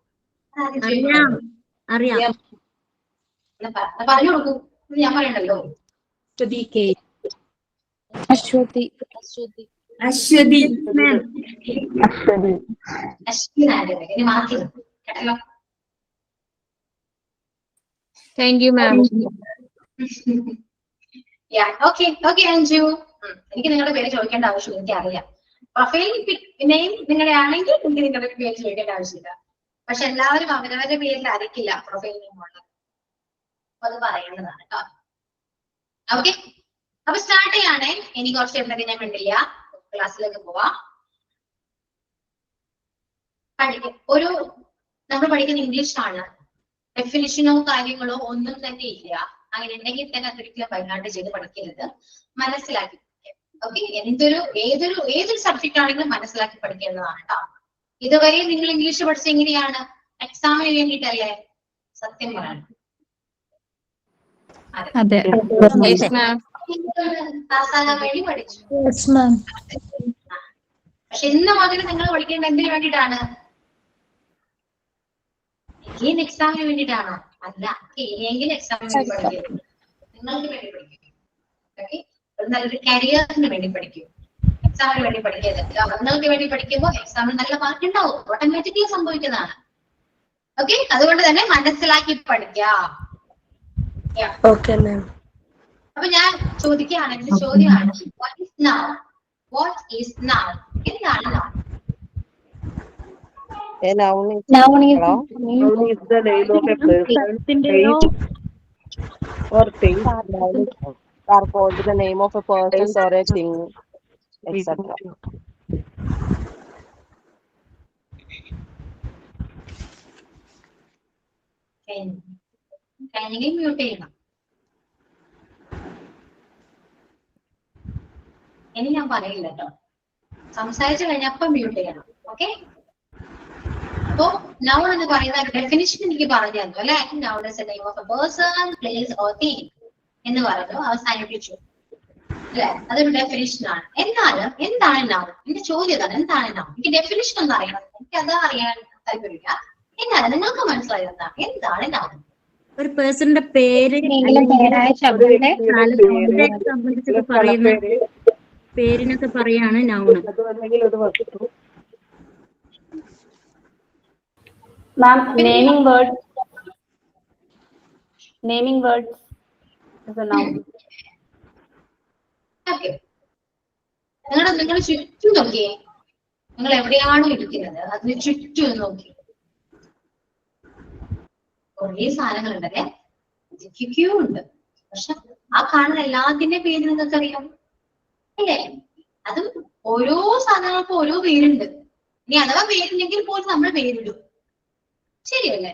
അറിയാം. പറഞ്ഞു കൊടുക്കൂ. ഞാൻ പറയണ്ടല്ലോ. അശ്വതി. ഇനി മാറ്റി കേട്ടല്ലോ. Thank you ma'am. Okay Anju, എനിക്ക് നിങ്ങളുടെ പേര് ചോദിക്കേണ്ട ആവശ്യം എനിക്കറിയാം. പ്രൊഫൈൽ നെയിം നിങ്ങളുടെ ആണെങ്കിൽ എനിക്ക് നിങ്ങളുടെ പേര് ചോദിക്കേണ്ട ആവശ്യമില്ല. പക്ഷെ എല്ലാവരും അവരവരുടെ പേരിൽ അറിയിക്കില്ല പ്രൊഫൈൽ നെയിം ഉള്ളത്. അത് പറയേണ്ടതാണ് കേട്ടോ. ഓക്കെ, അപ്പൊ സ്റ്റാർട്ട് ചെയ്യാണേ. ഇനി കുറച്ച് എന്തൊക്കെ ഞാൻ കണ്ടില്ല. ക്ലാസ്സിലേക്ക് പോവാം. നമ്മൾ പഠിക്കുന്ന ഇംഗ്ലീഷാണ്. ഡെഫിനിഷനോ കാര്യങ്ങളോ ഒന്നും തന്നെ ഇല്ല. അങ്ങനെ ഉണ്ടെങ്കിൽ തന്നെ അതൊരിക്കലും വൈകാണ്ട് ചെയ്ത് പഠിക്കരുത്. മനസ്സിലാക്കി ഓക്കെ. ഏതൊരു സബ്ജക്ട് ആണെങ്കിലും മനസ്സിലാക്കി പഠിക്കേണ്ടതാണ് കേട്ടോ. ഇതുവരെ നിങ്ങൾ ഇംഗ്ലീഷ് പഠിച്ച എങ്ങനെയാണ്? എക്സാമിന് വേണ്ടിയിട്ടല്ലേ? സത്യം പറയണം. അതെ. പാസ്സാകാൻ വേണ്ടി പഠിച്ചു. പക്ഷെ ഇന്ന് മുതൽ നിങ്ങൾ പഠിക്കേണ്ട എന്തിനു വേണ്ടിയിട്ടാണ്? എക്സാമിന് വേണ്ടിയിട്ടാണോ? അല്ല, ഇനിയെങ്കിലും എക്സാമിന് വേണ്ടി പഠിക്കരുത്. നിങ്ങൾക്ക് വേണ്ടി പഠിക്കും. ഓക്കെ, നല്ലൊരു കരിയറിന് വേണ്ടി പഠിക്കും. എക്സാമിന് വേണ്ടി പഠിക്കരുത്. നിങ്ങൾക്ക് വേണ്ടി പഠിക്കുമ്പോൾ എക്സാമിന് നല്ല മാർക്ക് ഉണ്ടാവും. ഓട്ടോമാറ്റിക്കലി സംഭവിക്കുന്നതാണ്. ഓക്കെ, അതുകൊണ്ട് തന്നെ മനസ്സിലാക്കി പഠിക്കുക. Okay ma'am. അപ്പൊ ഞാൻ ചോദിക്കുകയാണെങ്കിൽ ചോദ്യമാണ് what is noun? What is noun? എന്താണ് noun? A noun is Noun is hello? Noun is the name of a person, place, or thing. Noun are called the name of a person or a thing, etc. Training mute ചെയ്യണം. ഇനി ഞാൻ പറയില്ല കേട്ടോ, സംസാരിച്ചു കഴിഞ്ഞപ്പോ mute ചെയ്യണം. Okay? അപ്പോ noun എന്ന് പറയുന്ന ഡെഫിനിഷൻ എനിക്ക് പറഞ്ഞു തന്നു അല്ലെ. Noun is A name of A person, place or thing എന്ന് പറഞ്ഞു അവസാനിപ്പിച്ചു അല്ലെ. അതൊരു ഡെഫിനിഷൻ ആണ്. എന്നാലും എന്താണ് നൗൺ? എന്റെ ചോദ്യം അതാണ്, എന്താണ് നൗൺ? എനിക്ക് ഡെഫിനിഷൻ ഒന്നും അറിയണം, എനിക്ക് അത് അറിയാൻ താല്പര്യമില്ല. എന്നാലും നിങ്ങൾക്ക് മനസ്സിലായത് എന്താണ് നൗൺ? ഒരു പേഴ്സണിന്റെ പേര് സംബന്ധിച്ചൊക്കെ പറയുന്ന പേരിനൊക്കെ പറയാണ് noun. Ma'am, naming words is a noun. Okay, നിങ്ങൾ ചുറ്റും നോക്കിയേ, നിങ്ങൾ എവിടെയാണോ ഇരിക്കുന്നത് അതിന് ചുറ്റും നോക്കി. കുറേ സാധനങ്ങളുണ്ടല്ലേ, ക്യൂ ഉണ്ട്. പക്ഷെ ആ കാണുന്ന എല്ലാത്തിന്റെ പേര് നിങ്ങൾക്ക് അറിയാം അല്ലേ? അതും ഓരോ സാധനങ്ങൾക്കും ഓരോ പേരുണ്ട്. ഇനി അഥവാ പേരില്ലെങ്കിൽ പോലും നമ്മൾ പേരിടും. ശരിയല്ലേ?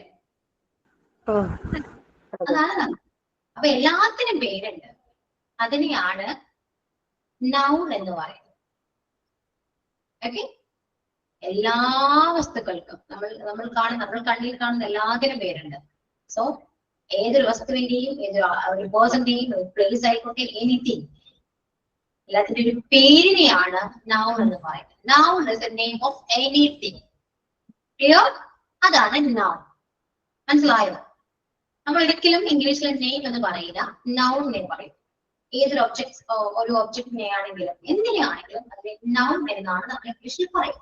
അതാണ്. അപ്പൊ എല്ലാത്തിനും പേരുണ്ട്. അതിനെയാണ് നൗൺ എന്ന് പറയുന്നത്. ഓക്കെ? എല്ലാ വസ്തുക്കൾക്കും നമ്മൾ കണ്ണിൽ കാണുന്ന എല്ലാത്തിനും പേരുണ്ട്. സോ ഏതൊരു വസ്തുവിന്റെയും ഒരു പേഴ്സന്റെയും ഒരു പ്ലേസ് ആയിക്കോട്ടെ, എനിത്തിങ്, എല്ലാത്തിന്റെ ഒരു പേരിനെയാണ് നൗൺ എന്ന് പറയുന്നത്. Noun is the name of anything. Clear? അതാണ് നൗൺ. മനസ്സിലായോ? നമ്മൾ ഒരിക്കലും ഇംഗ്ലീഷിൽ നെയിം എന്ന് പറയില്ല, നൗൺ എന്ന് പറയും. ഏതൊരു ഒരു ഒബ്ജക്റ്റിനെ ആണെങ്കിലും എന്തിനാണെങ്കിലും അതിനെ നൗൺ എന്നാണ് നമ്മൾ ഇംഗ്ലീഷിൽ പറയും.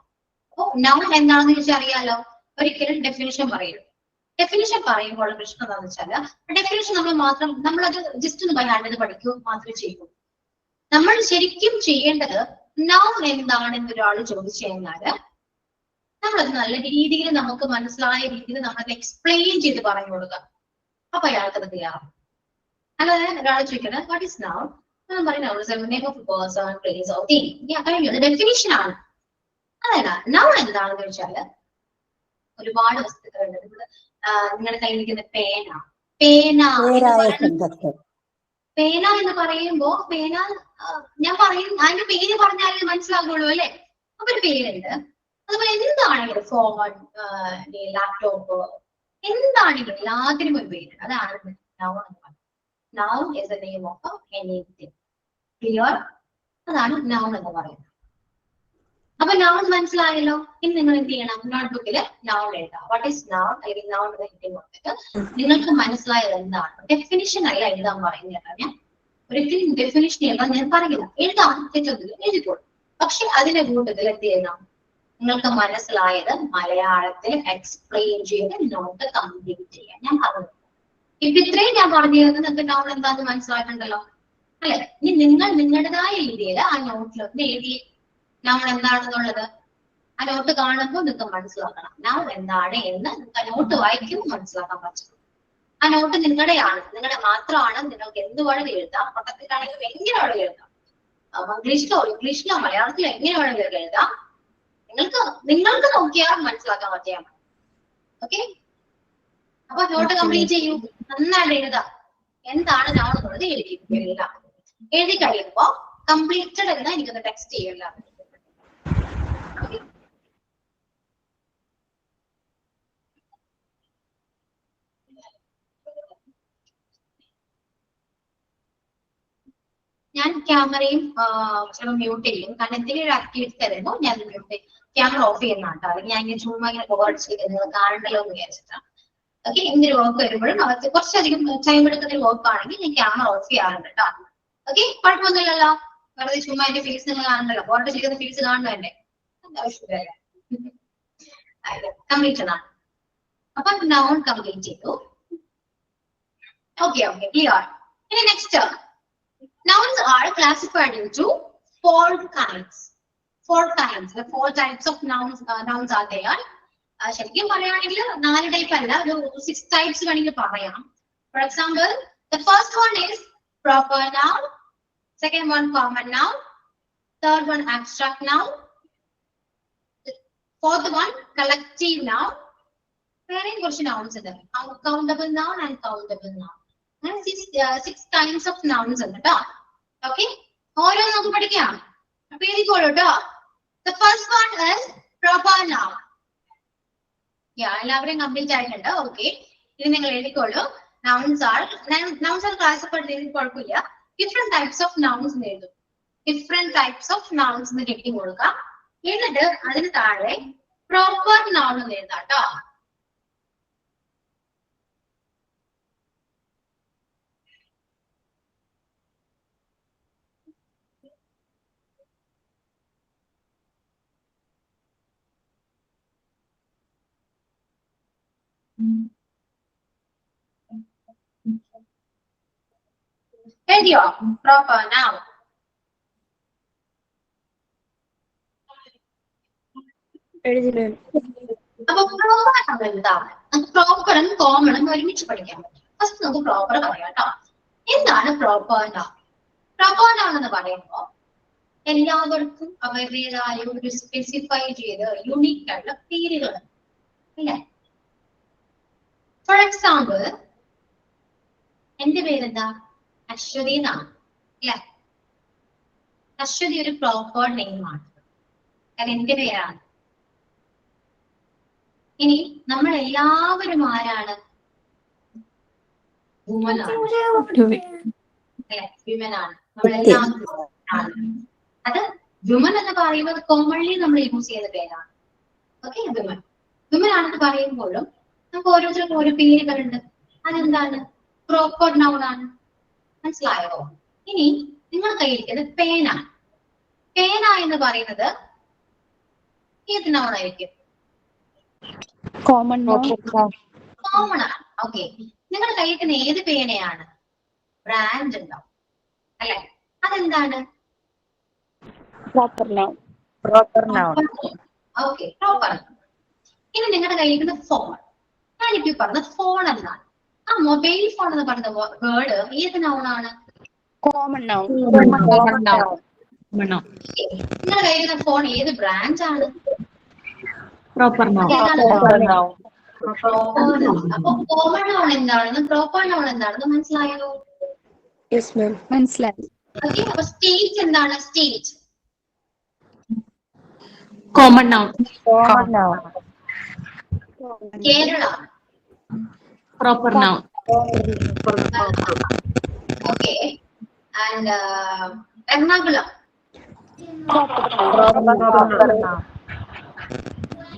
അപ്പൊ നൗൺ എന്താണെന്ന് ചോദിച്ചാൽ അറിയാലോ. ഒരിക്കലും ഡെഫിനിഷൻ പറയും. ഡെഫിനിഷൻ പറയുമ്പോൾ പ്രശ്നം എന്താണെന്ന് വെച്ചാല് ഡെഫിനിഷൻ നമ്മളത് ജസ്റ്റ് ഒന്ന് ബൈഹാൻഡിൽ പഠിക്കുക മാത്രമേ ചെയ്യൂ. നമ്മൾ ശരിക്കും ചെയ്യേണ്ടത് നൗൺ എന്താണെന്ന് ഒരാൾ ചോദിച്ചു കഴിഞ്ഞാല് നമ്മളത് നല്ല രീതിയിൽ നമുക്ക് മനസ്സിലായ രീതിയിൽ നമ്മളത് എക്സ്പ്ലെയിൻ ചെയ്ത് പറഞ്ഞു കൊടുക്കുക. അപ്പൊ അയാൾക്കത് തയ്യാറാവും. അല്ലാതെ ഒരാൾ ചോദിക്കുന്നത് വാട്ട് ഈസ് നൗൺ? കഴിഞ്ഞു, ഡെഫിനിഷൻ ആണ്. അതല്ല, നൗൺ എന്താണെന്ന് ചോദിച്ചാല് ഒരുപാട് വസ്തുക്കളുണ്ട്. നിങ്ങളുടെ കയ്യിൽ ഇരിക്കുന്ന പേന എന്ന് പറയുമ്പോ ഞാൻ പറയും അതിന്റെ പേര് പറഞ്ഞാലേ മനസ്സിലാകുള്ളൂ അല്ലെ. അപ്പൊ ഒരു പേരുണ്ട്. അതുപോലെ എന്താണെങ്കിലും ഫോൺ, ലാപ്ടോപ്പ്, എന്താണെങ്കിലും എല്ലാത്തിനും ഒരു പേരുണ്ട്. അതാണ് നൗൺ എന്ന് പറയുന്നത്. Noun is the name of anything. Clear? അതാണ് നൗൺ എന്ന് പറയുന്നത്. അപ്പൊ നൗൺ മനസ്സിലായല്ലോ. ഇനി നിങ്ങൾ എന്ത് ചെയ്യണം? നോട്ട്ബുക്കിൽ നൗൺ എഴുതാം. വാട്ട് ഈസ് നൗൺ അല്ലെങ്കിൽ നൗൺ കൊടുത്തിട്ട് നിങ്ങൾക്ക് മനസ്സിലായത് എന്താണ്? ഡെഫിനിഷൻ അല്ല എഴുതാൻ പറയുന്നില്ല. ഞാൻ ഒരിക്കലും ഡെഫിനിഷൻ എഴുതാൻ ഞാൻ പറയില്ല. എഴുതാം, തെറ്റൊന്നും എഴുതിക്കോളൂ. പക്ഷെ അതിന്റെ കൂട്ടത്തിൽ എന്ത് ചെയ്യണം? നിങ്ങൾക്ക് മനസ്സിലായത് മലയാളത്തിൽ എക്സ്പ്ലെയിൻ ചെയ്ത് നോട്ട് കംപ്ലീറ്റ് ചെയ്യാൻ ഞാൻ പറഞ്ഞു. ഇപ്പൊ ഇത്രയും ഞാൻ പറഞ്ഞു തരുന്നത് നിങ്ങൾക്ക് നൗൺ എന്താണെന്ന് മനസ്സിലായിട്ടുണ്ടല്ലോ അല്ലെ. ഇനി നിങ്ങൾ നിങ്ങളുടേതായ രീതിയിൽ ആ നോട്ടിലൊന്ന് എഴുതി നൗൺ എന്താണെന്നുള്ളത്. ആ നോട്ട് കാണുമ്പോൾ നിങ്ങൾക്ക് മനസ്സിലാക്കണം നൗൺ എന്താണ് എന്ന്. നിങ്ങൾക്ക് ആ നോട്ട് വായിക്കുമ്പോൾ മനസ്സിലാക്കാൻ പറ്റും. ആ നോട്ട് നിങ്ങളുടെയാണ്, നിങ്ങളുടെ മാത്രമാണ്. നിങ്ങൾക്ക് എന്ത് വേണമെങ്കിലും എഴുതാം. പട്ടത്തിലാണെങ്കിലും എങ്ങനെ വേണമെങ്കിലും എഴുതാം. ഇംഗ്ലീഷിലോ മലയാളത്തിലോ എങ്ങനെ വേണമെങ്കിലും എഴുതാം. നിങ്ങൾക്ക് നോക്കിയാൽ മനസ്സിലാക്കാൻ പറ്റിയാൽ മതി. ഓക്കെ? അപ്പൊ നോട്ട് കംപ്ലീറ്റ് ചെയ്യൂ. നന്നായിട്ട് എഴുതാം. എന്താണ് നൗൺ എന്നുള്ളത് എഴുതി കഴിയുമ്പോ കംപ്ലീറ്റഡ് എന്ന് എനിക്കൊന്ന് ടെക്സ്റ്റ് ചെയ്യില്ല. ഞാൻ ക്യാമറയും മ്യൂട്ട് ചെയ്യും. കാരണം എന്തെങ്കിലും ഒരു ആക്ടിവിറ്റി തരുമ്പോ ഞാൻ ക്യാമറ ഓഫ് ചെയ്യുന്നതാണ്. അല്ലെങ്കിൽ ഞാൻ ഇങ്ങനെ ചുമ്മാ ഇങ്ങനെ പോകാടിച്ചിട്ട് നിങ്ങൾ കാണണ്ടല്ലോ എന്ന് വിചാരിച്ചിട്ടാണ്. ഓക്കെ? എന്തൊരു വർക്ക് വരുമ്പോഴും അവർക്ക് കുറച്ചധികം ടൈം എടുക്കുന്ന ഒരു വർക്ക് ആണെങ്കിൽ ഞാൻ ക്യാമറ ഓഫ് ചെയ്യാറുണ്ട് കേട്ടോ. ഓക്കെ? കുഴപ്പമൊന്നുമില്ലല്ലോ. വെറുതെ ചുമ്മാ എന്റെ ഫീസ് നിങ്ങൾ കാണണ്ടല്ലോ. ബോർഡ് ചെയ്യുന്ന ഫീസ് കാണുന്നതല്ലേ, ആവശ്യമില്ല. കംപ്ലീറ്റ് ആണ്. അപ്പൊ നൗൺ കംപ്ലീറ്റ് ചെയ്തു. Okay, clear. Next term. Nouns are classified into 4 kinds. 4 kinds. The 4 types of nouns are there. ശരിക്കും പറയുകയാണെങ്കിൽ 4 ടൈപ്പ് അല്ല, ഒരു 6 types വേണമെങ്കിൽ പറയാം. For example, the first one is proper noun, second one common noun, third one abstract noun, fourth one collective noun, വേറെയും കുറച്ച് nouns ഉണ്ട്, countable noun and countable noun. അങ്ങനെ 6 kinds of nouns ഉണ്ട് കേട്ടോ. ഓക്കെ, ഓരോ നമുക്ക് പഠിക്കാം. അപ്പൊ എഴുതിക്കോളൂ കേട്ടോ. The first one is proper noun. എല്ലാവരും കംപ്ലീറ്റ് ആയിട്ടുണ്ട്. ഓക്കെ, ഇത് നിങ്ങൾ എഴുതിക്കോളൂ. Nouns are classified ചെയ്ത് കുഴപ്പമില്ല. Different types of nouns എന്ന് എഴുതും. Different types of nouns എന്ന് കിട്ടി കൊടുക്കാം. എന്നിട്ട് അതിന് താഴെ proper noun എന്ന് എഴുതാം കേട്ടോ. എഴുതിയോ? Proper noun. അപ്പൊ പ്രോപ്പർ noun എന്താണ്? പ്രോപ്പറും കോമണും ഒരുമിച്ച് പഠിക്കാൻ പറ്റും. ഫസ്റ്റ് നമുക്ക് പ്രോപ്പർ പറയാം കേട്ടോ. എന്താണ് പ്രോപ്പർ noun? പ്രോപ്പർ noun എന്ന് പറയുമ്പോൾ എല്ലാവർക്കും അവരുടേതായ ഒരു സ്പെസിഫൈ ചെയ്ത് യുണീക്ക് ആയിട്ടുള്ള പേരുകൾ അല്ലേ? ഫോർ എക്സാമ്പിൾ, എന്റെ പേരെന്താ? അശ്വതി എന്നാണ് അല്ലെ? അശ്വതി ഒരു പ്രോപ്പർ നെയിമാണ്, കാരണം എന്റെ പേരാണ്. ഇനി നമ്മൾ എല്ലാവരും ആരാണ്? വുമൻ ആണ് അല്ലെ? വിമൻ ആണ്. നമ്മളെല്ലാവരും അത് വിമൻ എന്ന് പറയുന്നത് കോമൺലി നമ്മൾ യൂസ് ചെയ്യുന്ന പേരാണ്. ഓക്കെ, വിമൻ വിമൻ ആണെന്ന് പറയുമ്പോഴും നമുക്ക് ഓരോരുത്തർക്കും ഓരോ പേരുകളുണ്ട്. അതെന്താണ്? പ്രോപ്പർ നൗൺ ആണ്. മനസ്സിലായോ? ഇനി നിങ്ങൾ കയ്യിരിക്കുന്നത് പേനാണ്. പേന എന്ന് പറയുന്നത് ഏത് നൗൺ ആയിരിക്കും? കോമൺ കോമൺ ആണ്. ഓക്കെ, നിങ്ങൾ കയ്യിരിക്കുന്ന ഏത് പേനയാണ്? ബ്രാൻഡ് ഉണ്ടാവും അല്ലെ? അതെന്താണ്? Proper noun. Okay, proper. ഇനി നിങ്ങളുടെ കയ്യിരിക്കുന്ന ഫോൺ. ഞാനിപ്പോ പറഞ്ഞ ഫോൺ എന്നാണ്. ആ മൊബൈൽ ഫോൺ എന്ന് പറഞ്ഞ വേർഡ് ഏത് നൗൺ ആണ്? Common noun. നിങ്ങളുടെ കയ്യിരിക്കുന്ന ഫോൺ ഏത് ബ്രാൻഡ് ആണ്? Proper noun. അപ്പൊ കോമൺ നൗൺ എന്താണെന്ന് പ്രോപ്പർ നൗൺ എന്താണെന്ന് മനസ്സിലായോ? മനസ്സിലായി. ഓക്കെ, അപ്പൊ സ്റ്റേറ്റ് എന്താണ്? State common noun. Kerala proper noun. Okay, and Ernakulam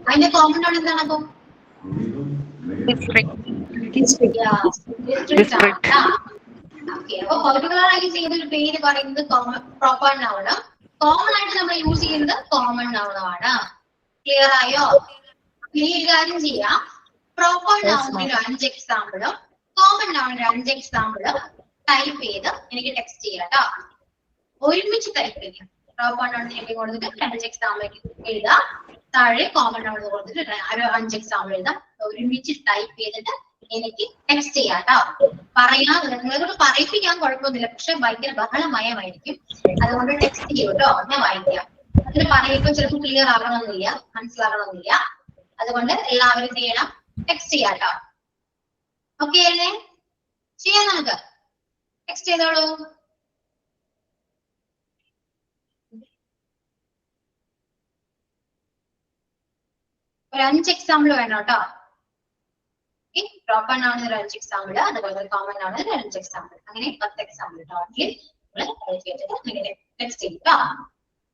അതിന്റെ കോമൺ നൗൺ എന്താണ്? അപ്പൊ ഡിസ്ട്രിക്ട് ആണ്. ഓക്കെ, അപ്പൊ പർട്ടിക്കുലർ ആയിട്ട് ചെയ്തൊരു പേര് പറയുന്നത് പ്രോപ്പർ നൗൺ. കോമൺ ആയിട്ട് നമ്മൾ യൂസ് ചെയ്യുന്നത് കോമൺ നൗൺ ആണ്. ക്ലിയർ ആയോ? ഇനി ഒരു കാര്യം ചെയ്യാം. പ്രോപ്പർ നൗണിന് 5 എക്സാമ്പിളും കോമൺ നൗണിന് 5 എക്സാമ്പിളും ടൈപ്പ് ചെയ്ത് എനിക്ക് ടെക്സ്റ്റ് ചെയ്യാം കേട്ടോ. ഒരുമിച്ച് ടൈപ്പ് ചെയ്യാം. പ്രോപ്പർ നൗണിന് കൊടുത്തിട്ട് 5 എക്സാമ്പിൾ എഴുതാം, താഴെ കോമൺ നൗൺ കൊടുത്തിട്ട് 5 എക്സാമ്പിൾ എഴുതാം. ഒരുമിച്ച് ടൈപ്പ് ചെയ്തിട്ട് എനിക്ക് ടെക്സ്റ്റ് ചെയ്യാം കേട്ടോ. പറയാം, നിങ്ങളോട് പറയിപ്പിക്കാൻ കുഴപ്പമൊന്നുമില്ല, പക്ഷെ ഭയങ്കര ബഹളമയമായിരിക്കും. അതുകൊണ്ട് ടെക്സ്റ്റ് ചെയ്യും കേട്ടോ. ഞാൻ വായിക്കാം. അതിന് പറയുമ്പോൾ ചിലപ്പോൾ ക്ലിയർ ആകണമെന്നില്ല, മനസ്സിലാകണമെന്നില്ല. അതുകൊണ്ട് എല്ലാവരും ചെയ്യണം, ടെക്സ്റ്റ് ചെയ്യാം കേട്ടോ. ഓക്കെ അല്ലേ? ചെയ്യാം നമുക്ക്. ടെക്സ്റ്റ് ചെയ്തോളൂ. ഒരു 5 എക്സാമ്പിൾ വേണം കേട്ടോ. പ്രോപ്പർ നൗൺ 5 എക്സാമ്പിൾ, അതുപോലെ കോമൺ നൗൺ 5 എക്സാമ്പിൾ, അങ്ങനെ 10 എക്സാമ്പിൾ ടോട്ടലി ടെക്സ്റ്റ് ചെയ്യുക.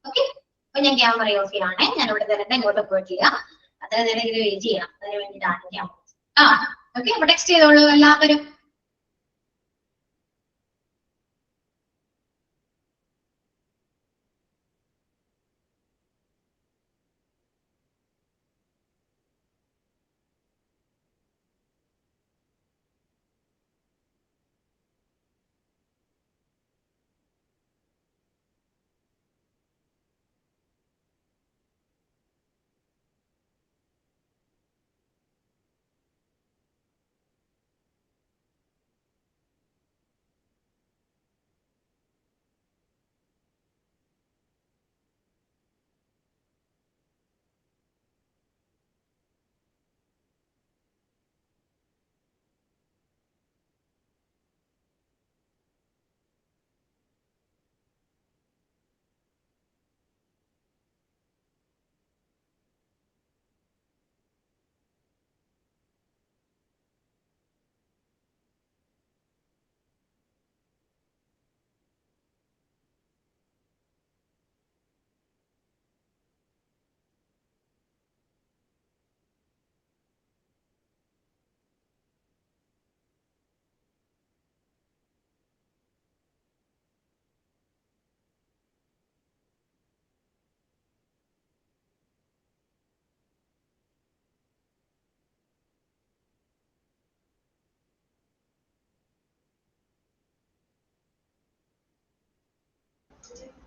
ഓക്കെ, അപ്പൊ ഞാൻ ക്യാമറ ഓഫ് ചെയ്യാണ്. ഞാൻ ഇവിടെ തന്നെ ഇങ്ങോട്ട് പോയിട്ടില്ല, അത്ര നേരം ഇത് വെയിറ്റ് ചെയ്യാം. അതിന് വേണ്ടിയിട്ടാണ് ക്യാമറ. ഓക്കെ, അപ്പൊ ടെക്സ്റ്റ് ചെയ്തോളൂ എല്ലാവരും.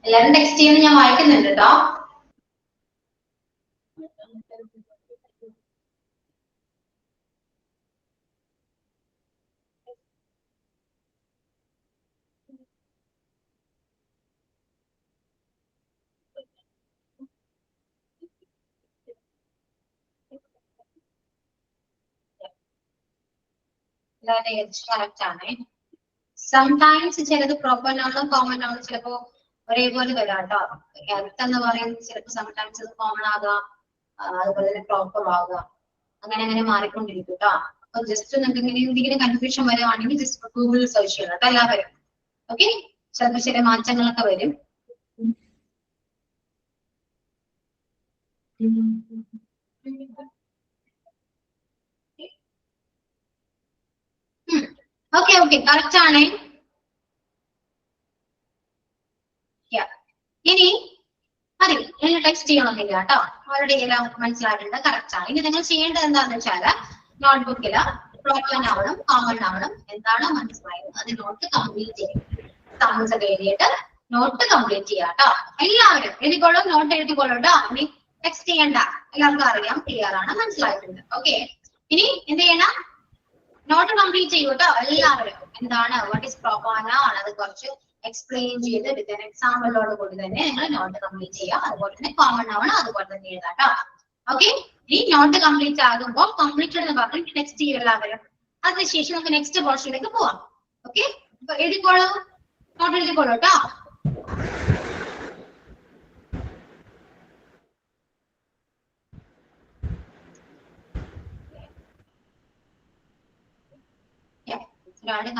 എല്ലാരും ടെക്സ്റ്റ് ചെയ്യുന്നത് ഞാൻ വായിക്കുന്നുണ്ട് കേട്ടോ. കറക്റ്റ് ആണ്. സംടൈംസ് ചിലത് പ്രോപ്പർ നൗണും കോമൺ നൗണും ചിലപ്പോ ഒരേപോലെ വരാം കേട്ടോ. ഹെൽത്ത് എന്ന് പറയുന്നത് ചിലപ്പോൾ സംടൈംസ് അത് കോമൺ ആകാം, അതുപോലെ തന്നെ പ്രോപ്പർ ആകാം, അങ്ങനെ അങ്ങനെ മാറിക്കൊണ്ടിരിക്കും കേട്ടോ. അപ്പൊ ജസ്റ്റ് നിങ്ങൾക്ക് എന്തെങ്കിലും കൺഫ്യൂഷൻ വരുവാണെങ്കിൽ ജസ്റ്റ് ഗൂഗിളിൽ സെർച്ച് ചെയ്യണം കേട്ടോ എല്ലാവരും. ഓക്കെ, ചിലപ്പോൾ ചില മാറ്റങ്ങളൊക്കെ വരും. ഓക്കെ ഓക്കെ, കറക്റ്റ് ആണ്. ഇനി അതെ, നിങ്ങൾ ടെക്സ്റ്റ് ചെയ്യണമെന്നില്ല കേട്ടോ. ഓൾറെഡി എല്ലാം മനസ്സിലായിട്ടുണ്ട്, കറക്റ്റ് ആണ്. ഇനി നിങ്ങൾ ചെയ്യേണ്ടത് എന്താണെന്ന് വെച്ചാല് നോട്ട്ബുക്കില് പ്രോപ്പർ നൗണും കോമൺ നൗണും എന്താണോ മനസ്സിലായത് അത് നോട്ട് കംപ്ലീറ്റ് ചെയ്യും. താമസം എഴുതിയിട്ട് നോട്ട് കംപ്ലീറ്റ് ചെയ്യാം കേട്ടോ. എല്ലാവരും എഴുതിക്കോളൂ, നോട്ട് എഴുതിക്കോളൂ കേട്ടോ. ഇനി ടെക്സ്റ്റ് ചെയ്യണ്ട, എല്ലാവർക്കും അറിയാം, ക്ലിയർ ആണ്, മനസ്സിലായിട്ടുണ്ട്. ഓക്കെ, ഇനി എന്ത് ചെയ്യണം? നോട്ട് കംപ്ലീറ്റ് ചെയ്യൂ കേട്ടോ എല്ലാവരും. എന്താണ് വാട്ട് ഈസ് പ്രോപ്പർ നൗൺ, അത് കുറച്ച് എക്സ്പ്ലെയിൻ ചെയ്ത് വിത്ത് എക്സാമ്പിളോട് കൂടി തന്നെ നിങ്ങൾ നോട്ട് കംപ്ലീറ്റ് ചെയ്യുക. അതുപോലെ തന്നെ കോമൺ നൗൺ അതുപോലെ തന്നെ എഴുതാം കേട്ടോ. ഓക്കെ, ഈ നോട്ട് കംപ്ലീറ്റ് ആകുമ്പോൾ കംപ്ലീറ്റഡ് എന്ന് പറഞ്ഞിട്ട് ടെക്സ്റ്റ് ചെയ്യും എല്ലാവരും. അതിനുശേഷം നമുക്ക് നെക്സ്റ്റ് പോർഷനിലേക്ക് പോവാം. ഓക്കെ, അപ്പൊ എഴുതിക്കോളൂ, നോട്ട് എഴുതിക്കോളൂ കേട്ടോ.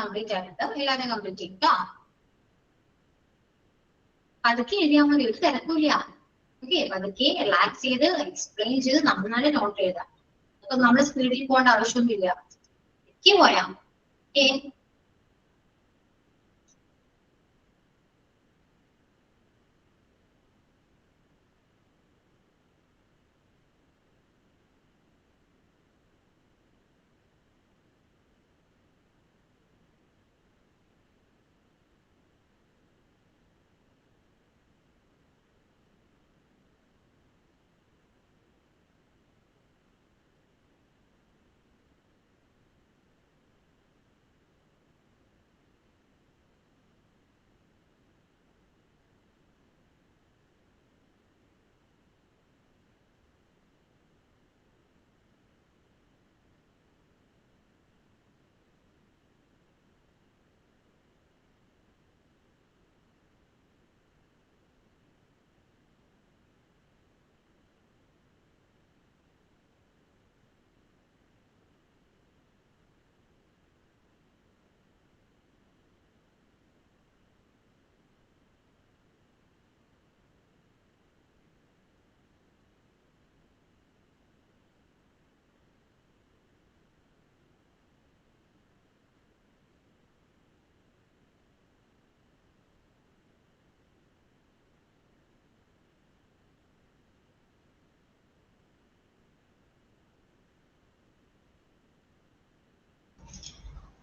കംപ്ലീറ്റ് ആയിട്ട് എല്ലാവരും കംപ്ലീറ്റ് ചെയ്യും കേട്ടോ. അതൊക്കെ എഴുതിയാൽ മതി, ഒരു തിരക്കില്ല. ഓക്കെ, അതൊക്കെ റിലാക്സ് ചെയ്ത് എക്സ്പ്ലെയിൻ ചെയ്ത് നന്നായി നോട്ട് എഴുതാം. അപ്പൊ നമ്മൾ സ്പീഡിൽ പോകേണ്ട ആവശ്യമൊന്നുമില്ല, എനിക്ക് പോയാം.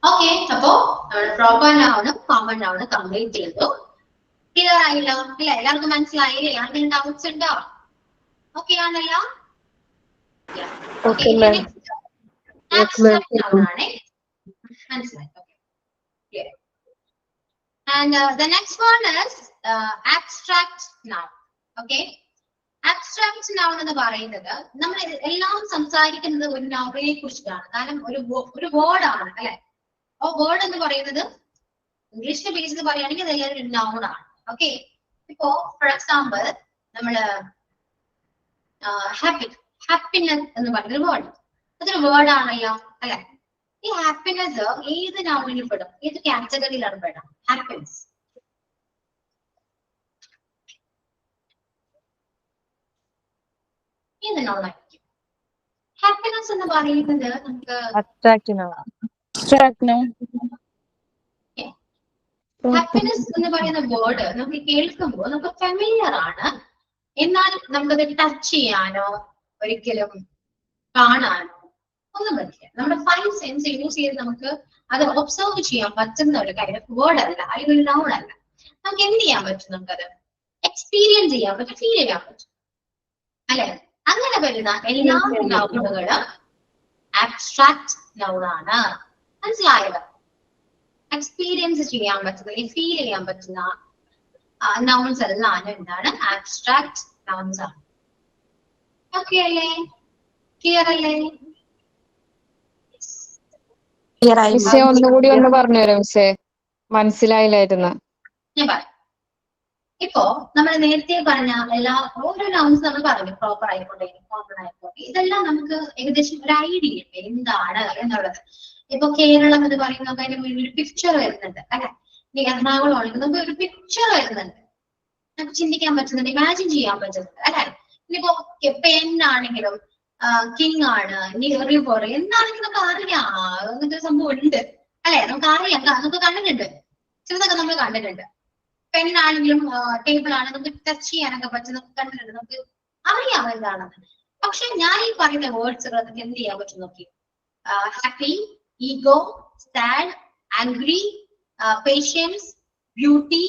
ഓക്കെ, ഓക്കെ, അപ്പോ പ്രോപ്പർ നൗണും കോമൺ നൗണും കംപ്ലീറ്റ് ചെയ്തു. ക്ലിയർ ആയില്ലോ? ഇല്ല, എല്ലാവർക്കും മനസ്സിലായില്ലേ? ആർക്കെങ്കിലും ഡൗട്ട്സ് ഉണ്ടോ? ഓക്കെ ആണല്ലോ? മനസ്സിലായി. And the next one is abstract noun. Okay, abstract noun എന്ന് പറയുന്നത് നമ്മൾ എല്ലാം സംസാരിക്കുന്നത് ഒരു നൗണിനെ കുറിച്ചിട്ടാണ്. കാരണം ഒരു വേർഡ് ആണ് അല്ലെ. ആ വേർഡ് എന്ന് പറയുന്നത് ഇംഗ്ലീഷിന്റെ ബേസിൽ പറയുകയാണെങ്കിൽ അതെല്ലാം ഒരു നൗൺ ആണ്. ഓക്കെ, ഇപ്പോ ഫോർ എക്സാമ്പിൾ നമ്മള് ഹാപ്പിനെസ് എന്ന് പറയുന്നൊരു വേർഡ്, അതൊരു വേർഡ് ആണല്ലോ അല്ലെ. ഈ ഹാപ്പിനെസ് ഏത് നൗണിൽ പെടും, ഏത് കാറ്റഗറിയിലാണ് പെടാം? ഹാപ്പിനെസ് ഏത് നൗണായിരിക്കും? ഹാപ്പിനെസ് എന്ന് പറയുന്നത് നമുക്ക് ഹാപ്പിനെസ് എന്ന് പറയുന്ന വേർഡ് നമുക്ക് കേൾക്കുമ്പോൾ നമുക്ക് ഫെമിലിയർ ആണ്. എന്നാൽ നമുക്കത് ടച്ച് ചെയ്യാനോ ഒരിക്കലും കാണാനോ ഒന്നും പറ്റില്ല. നമ്മുടെ 5 സെൻസ് യൂസ് ചെയ്ത് നമുക്ക് അത് ഒബ്സർവ് ചെയ്യാൻ പറ്റുന്ന ഒരു കാര്യം വേർഡ് അല്ല, അല്ലെങ്കിൽ ഒരു നൗൺ അല്ല. നമുക്ക് എന്ത് ചെയ്യാൻ പറ്റും? നമുക്കത് എക്സ്പീരിയൻസ് ചെയ്യാൻ പറ്റും, ഫീൽ ചെയ്യാൻ പറ്റും അല്ലെ? അങ്ങനെ വരുന്ന എല്ലാ നൗണുകളും അബ്സ്ട്രാക്ട് നൗൺ ആണ്. മനസ്സിലായത്? എക്സ്പീരിയൻസ് ചെയ്യാൻ പറ്റുന്ന, ഫീൽ ചെയ്യാൻ പറ്റുന്ന നൗൺസ് എല്ലാം എന്താണ്? ആബ്സ്ട്രാക്ട് നൗൺസ് ആണ്. ഓക്കെ അല്ലേ? ക്ലിയർ അല്ലേ? മിസ്സേ ഒന്നുകൂടി ഒന്ന് പറഞ്ഞുതരാം മിസ്സേ, മനസ്സിലായില്ലായിരുന്നു. ഞാൻ പറയാം. ഇപ്പോ നമ്മൾ നേരത്തെ പറഞ്ഞ ഓരോ നൗൺസ് നമ്മൾ പറഞ്ഞു, പ്രോപ്പർ ആയിക്കോട്ടെ, കോമൺ ആയിക്കോട്ടെ, ഇതെല്ലാം നമുക്ക് ഏകദേശം ഒരു ഐഡിയ ഉണ്ട് എന്താണ് എന്നുള്ളത്. ഇപ്പൊ കേരളം എന്ന് പറയുന്ന നമുക്ക് അതിന്റെ മുന്നിൽ ഒരു പിക്ചർ വരുന്നുണ്ട് അല്ലെ? ഈ എറണാകുളം ആണെങ്കിൽ നമുക്ക് ഒരു പിക്ചർ വരുന്നുണ്ട്, നമുക്ക് ചിന്തിക്കാൻ പറ്റുന്നുണ്ട്, ഇമാജിൻ ചെയ്യാൻ പറ്റുന്നുണ്ട് അല്ലെ? ഇനിയിപ്പോ പെൻ ആണെങ്കിലും കിങ് ആണ്, റിവർ എന്താണെങ്കിലും നമുക്ക് അറിയാം അങ്ങനത്തെ ഒരു സംഭവം ഉണ്ട് അല്ലെ? നമുക്ക് അറിയാം, നമുക്ക് കണ്ടിട്ടുണ്ട്, ചിലതൊക്കെ നമ്മൾ കണ്ടിട്ടുണ്ട്. പെണ്ണാണെങ്കിലും ടേബിൾ ആണ്, നമുക്ക് ടച്ച് ചെയ്യാനൊക്കെ പറ്റും, നമുക്ക് കണ്ടിട്ടുണ്ട്, നമുക്ക് അറിയാം എന്താണെന്ന്. പക്ഷെ ഞാൻ ഈ പറയുന്ന വേർഡ്സുകൾ നമുക്ക് എന്ത് ചെയ്യാൻ പറ്റും നോക്കി? Happy, ego, sad, angry, patience, beauty,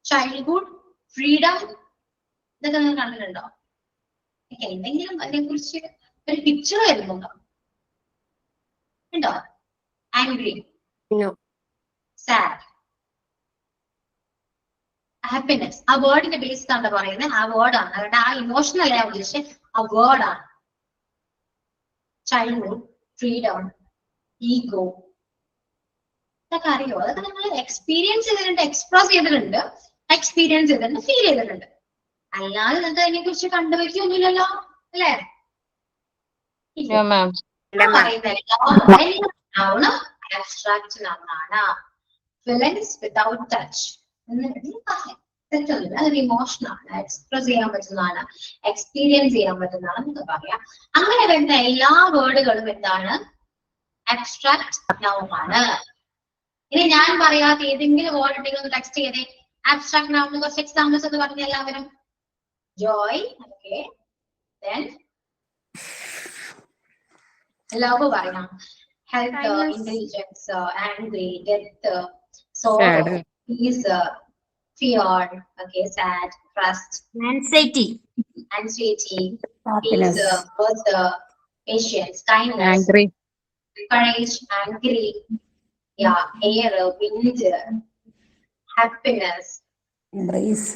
childhood, freedom, ഇതൊക്കെ നിങ്ങൾ കണ്ടിട്ടുണ്ടോ? എന്തെങ്കിലും അതിനെ കുറിച്ച് ഒരു പിക്ചർ വരുന്നുണ്ടോ? ഉണ്ടോ? Angry, sad, happiness. ആ വേർഡിന്റെ ബേസ് ആണ് പറയുന്നത്, ആ വേർഡാണ്, അതുകൊണ്ട് ആ ഇമോഷണൽ അല്ല ഉദ്ദേശിച്ചത്, ആ വേർഡാണ്. ചൈൽഡ്ഹുഡ്, ഫ്രീഡം, ഈഗോ, ഇതൊക്കെ അറിയോ? അതൊക്കെ നമ്മൾ എക്സ്പീരിയൻസ് ചെയ്തിട്ടുണ്ട്, എക്സ്പ്രസ് ചെയ്തിട്ടുണ്ട്, എക്സ്പീരിയൻസ് ചെയ്തിട്ടുണ്ട്, ഫീൽ ചെയ്തിട്ടുണ്ട്. അല്ലാതെ നിങ്ങൾക്ക് അതിനെ കുറിച്ച് കണ്ടുവയ്ക്കൊന്നുമില്ലല്ലോ അല്ലേ? പറയുന്ന ആബ്സ്ട്രാക്ട് നൗണാണ്. ഫീലിംഗ്സ് വിതൗട്ട് ടച്ച് തെറ്റൊന്നുമില്ല, അതൊരു ഇമോഷനാണ്, എക്സ്പ്രസ് ചെയ്യാൻ പറ്റുന്നതാണ്, എക്സ്പീരിയൻസ് ചെയ്യാൻ പറ്റുന്നതാണ് എന്നൊക്കെ പറയാം. അങ്ങനെ വരുന്ന എല്ലാ വേർഡുകളും എന്താണ്? അബ്സ്ട്രാക്ട് നൗൺ ആണ്. ഇനി ഞാൻ പറയാത്ത ഏതെങ്കിലും വേർഡ് ഉണ്ടെങ്കിൽ ഒന്ന് ടെക്സ്റ്റ് ചെയ്തേ. അബ്സ്ട്രാക്ട് നൗൺ കുറച്ച് എക്സാമ്പിൾസ് എന്ന് പറഞ്ഞ എല്ലാവരും. ജോയ്, ഓക്കെ, then love പറയാം, health, intelligence, angry, death, sorrow, peace, fear, okay, sad, trust, anxiety, peace, worth, patience, kindness, angry, courage, angry, yeah, air, wind, happiness, embrace,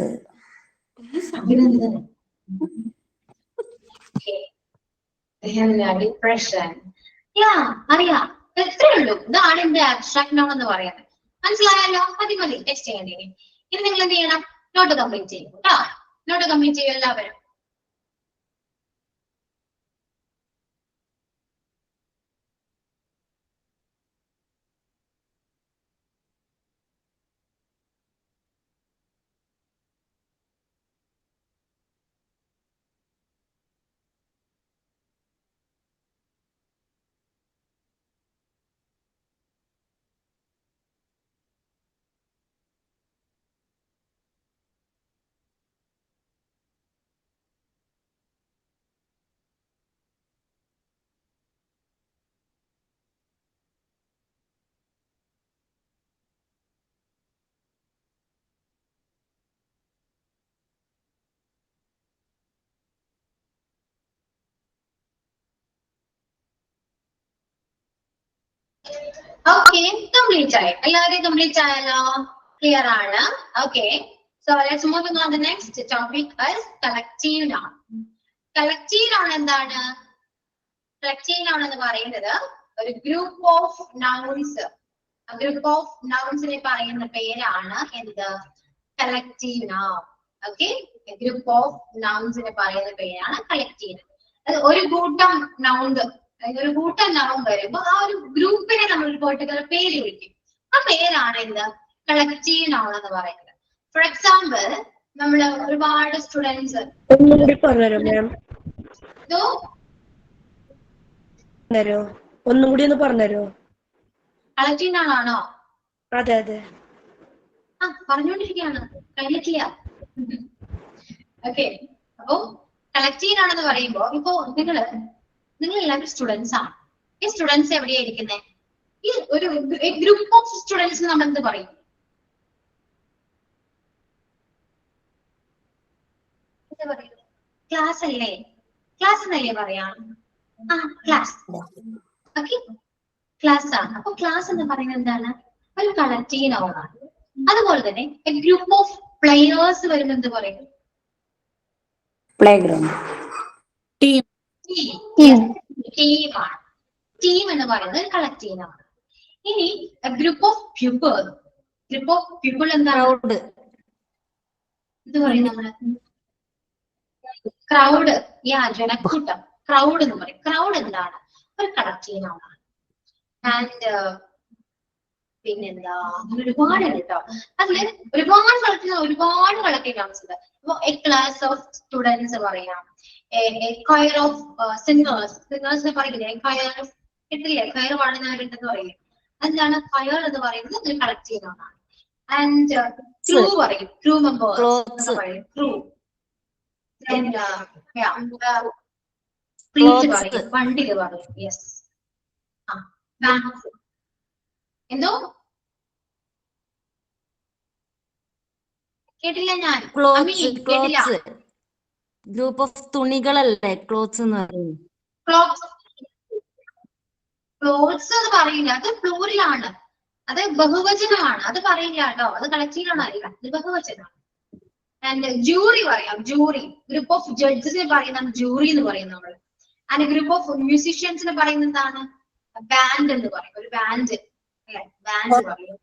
okay, depression, yeah, അറിയാം. എത്രേ ഉള്ളൂ. ഇതാണ് എന്റെ അബ്സ്ട്രാക്ട് നൗൺ എന്ന് പറയുന്നത്. മനസ്സിലായല്ലോ? മതി മതി, ടെക്സ്റ്റ് ചെയ്യേണ്ടി. ഇനി നിങ്ങൾ എന്ത് ചെയ്യണം? നോട്ട് കംപ്ലീറ്റ് ചെയ്യും കേട്ടോ. നോട്ട് കംപ്ലീറ്റ് ചെയ്യും എല്ലാവരും. ഓക്കെ, കംപ്ലീറ്റ് ആയി. എല്ലാവരും കംപ്ലീറ്റ് ആയല്ലോ? ക്ലിയർ ആണ്? Okay, so let's move on the next topic is collective noun. Collective noun എന്താണ്? കളക്റ്റീവ് നൗൺ എന്ന് പറയുന്നത് ഒരു group of nouns, group of നൗൺസിനെ പറയുന്ന പേരാണ് എന്ത്? Collective noun. Okay, group of നൗൺസിനെ പറയുന്ന പേരാണ് കളക്റ്റീവ്. അത് ഒരു കൂട്ടം നൗൺ, ഒരു കൂട്ടം നൗൺ വരുമ്പോ ആ ഒരു ഗ്രൂപ്പിനെ നമ്മൾ ഒരു പെർട്ടിക്കുലർ പേര് വിളിക്കും. ആ പേരാണ് എന്ത്? കളക്റ്റീവ് നൗൺ എന്ന് പറയുന്നത്. ഫോർ എക്സാമ്പിൾ, നമ്മൾ ഒരുപാട് സ്റ്റുഡൻസ് ഒന്നുകൂടി പറഞ്ഞുതരോ മാം? ഒന്നുകൂടി ഒന്ന് പറഞ്ഞുതരോ? കളക്റ്റീവ് നൗൺ ആണോ? അതെ അതെ, ആ പറഞ്ഞുകൊണ്ടിരിക്കുകയാണ്, കഴിഞ്ഞിട്ടില്ല. ഓക്കെ, അപ്പൊ കളക്റ്റീവ് നൗൺ എന്ന് പറയുമ്പോ ഇപ്പോ നിങ്ങൾ എല്ലാവരും സ്റ്റുഡൻസ് ആണ്. ഈ സ്റ്റുഡൻസ് എവിടെയാ ഇരിക്കുന്നത്? ഈ ഒരു ഗ്രൂപ്പ് ഓഫ് സ്റ്റുഡൻസ് നമ്മൾ എന്ത് പറയും? എന്ത് പറയും? ക്ലാസ് അല്ലേ? ക്ലാസ് എന്നല്ലേ പറയാ? ആ ക്ലാസ്. ഓക്കെ, ക്ലാസ് ആണ്. അപ്പൊ ക്ലാസ് എന്ന് പറയുന്നത് എന്താണ്? ഒരു കളക്റ്റീവ് നൗൺ ആണ്. അതുപോലെ തന്നെ ഗ്രൂപ്പ് ഓഫ് പ്ലെയേഴ്സ് വരുമ്പോൾ എന്ത് പറയും? പ്ലേഗ്രൗണ്ട്. ടീമാണ്. ടീം എന്ന് പറയുന്നത് ഒരു കളക്റ്റീവ് ആണ്. ഇനി group of people. Group of people എന്താണ്? ഇത് പറയും നമ്മള് ക്രൗഡ്. ജനക്കൂട്ടം, ക്രൗഡ് എന്ന് പറയും. ക്രൗഡ് എന്താണ്? ഒരു കളക്റ്റീവ് ആണ്. ആൻഡ് പിന്നെന്താ, ഒരുപാട് കേട്ടോ. അതില് ഒരുപാട് കളക്റ്റീവ് നൗൺസ് ഉണ്ട്. ഇപ്പൊ എ ക്ലാസ് ഓഫ് സ്റ്റുഡൻസ് പറയാം, choir ഓഫ് സിംഗേഴ്സ്. സിംഗേഴ്സ് പറയില്ലേ choir? കിട്ടില്ലേ? choir പാടുന്നവരുണ്ടെന്ന് പറയില്ലേ? എന്താണ് choir എന്ന് പറയുന്നത്? ഒരു കളക്റ്റീവ് നൗൺ ആണ്. ആൻഡ് ക്രൂ പറയും, ക്രൂ മെമ്പേഴ്സ് പറയും, ക്രൂ. പറയും, വണ്ടില് പറയും. യെസ്. എന്തോ കേട്ടില്ല ഞാൻ. കേട്ടില്ല. ഗ്രൂപ്പ് ഓഫ് തുണികളല്ലേ ക്ലോത്ത്സ് എന്ന് പറയുന്നത്? ക്ലോത്ത്സ് അത് പറയില്ല, അത് പ്ലൂറലാണ്, അത് ബഹുവചനമാണ്, അത് പറയില്ല കേട്ടോ. അത് കളക്റ്റീവ് അല്ല, ഇത് ബഹുവചനമാണ്. ആൻഡ് ജൂറി പറയാം, ജൂറി. ഗ്രൂപ്പ് ഓഫ് ജഡ്ജസിനെ പറയുന്നതാണ് ജൂറി എന്ന് പറയുന്നത് നമ്മൾ. ആൻഡ് ഗ്രൂപ്പ് ഓഫ് മ്യൂസിഷ്യൻസിനെ പറയുന്നത് എന്താണ്? ബാൻഡ് എന്ന് പറയും, ഒരു ബാൻഡ് അല്ലെ, ബാൻഡ് പറയും.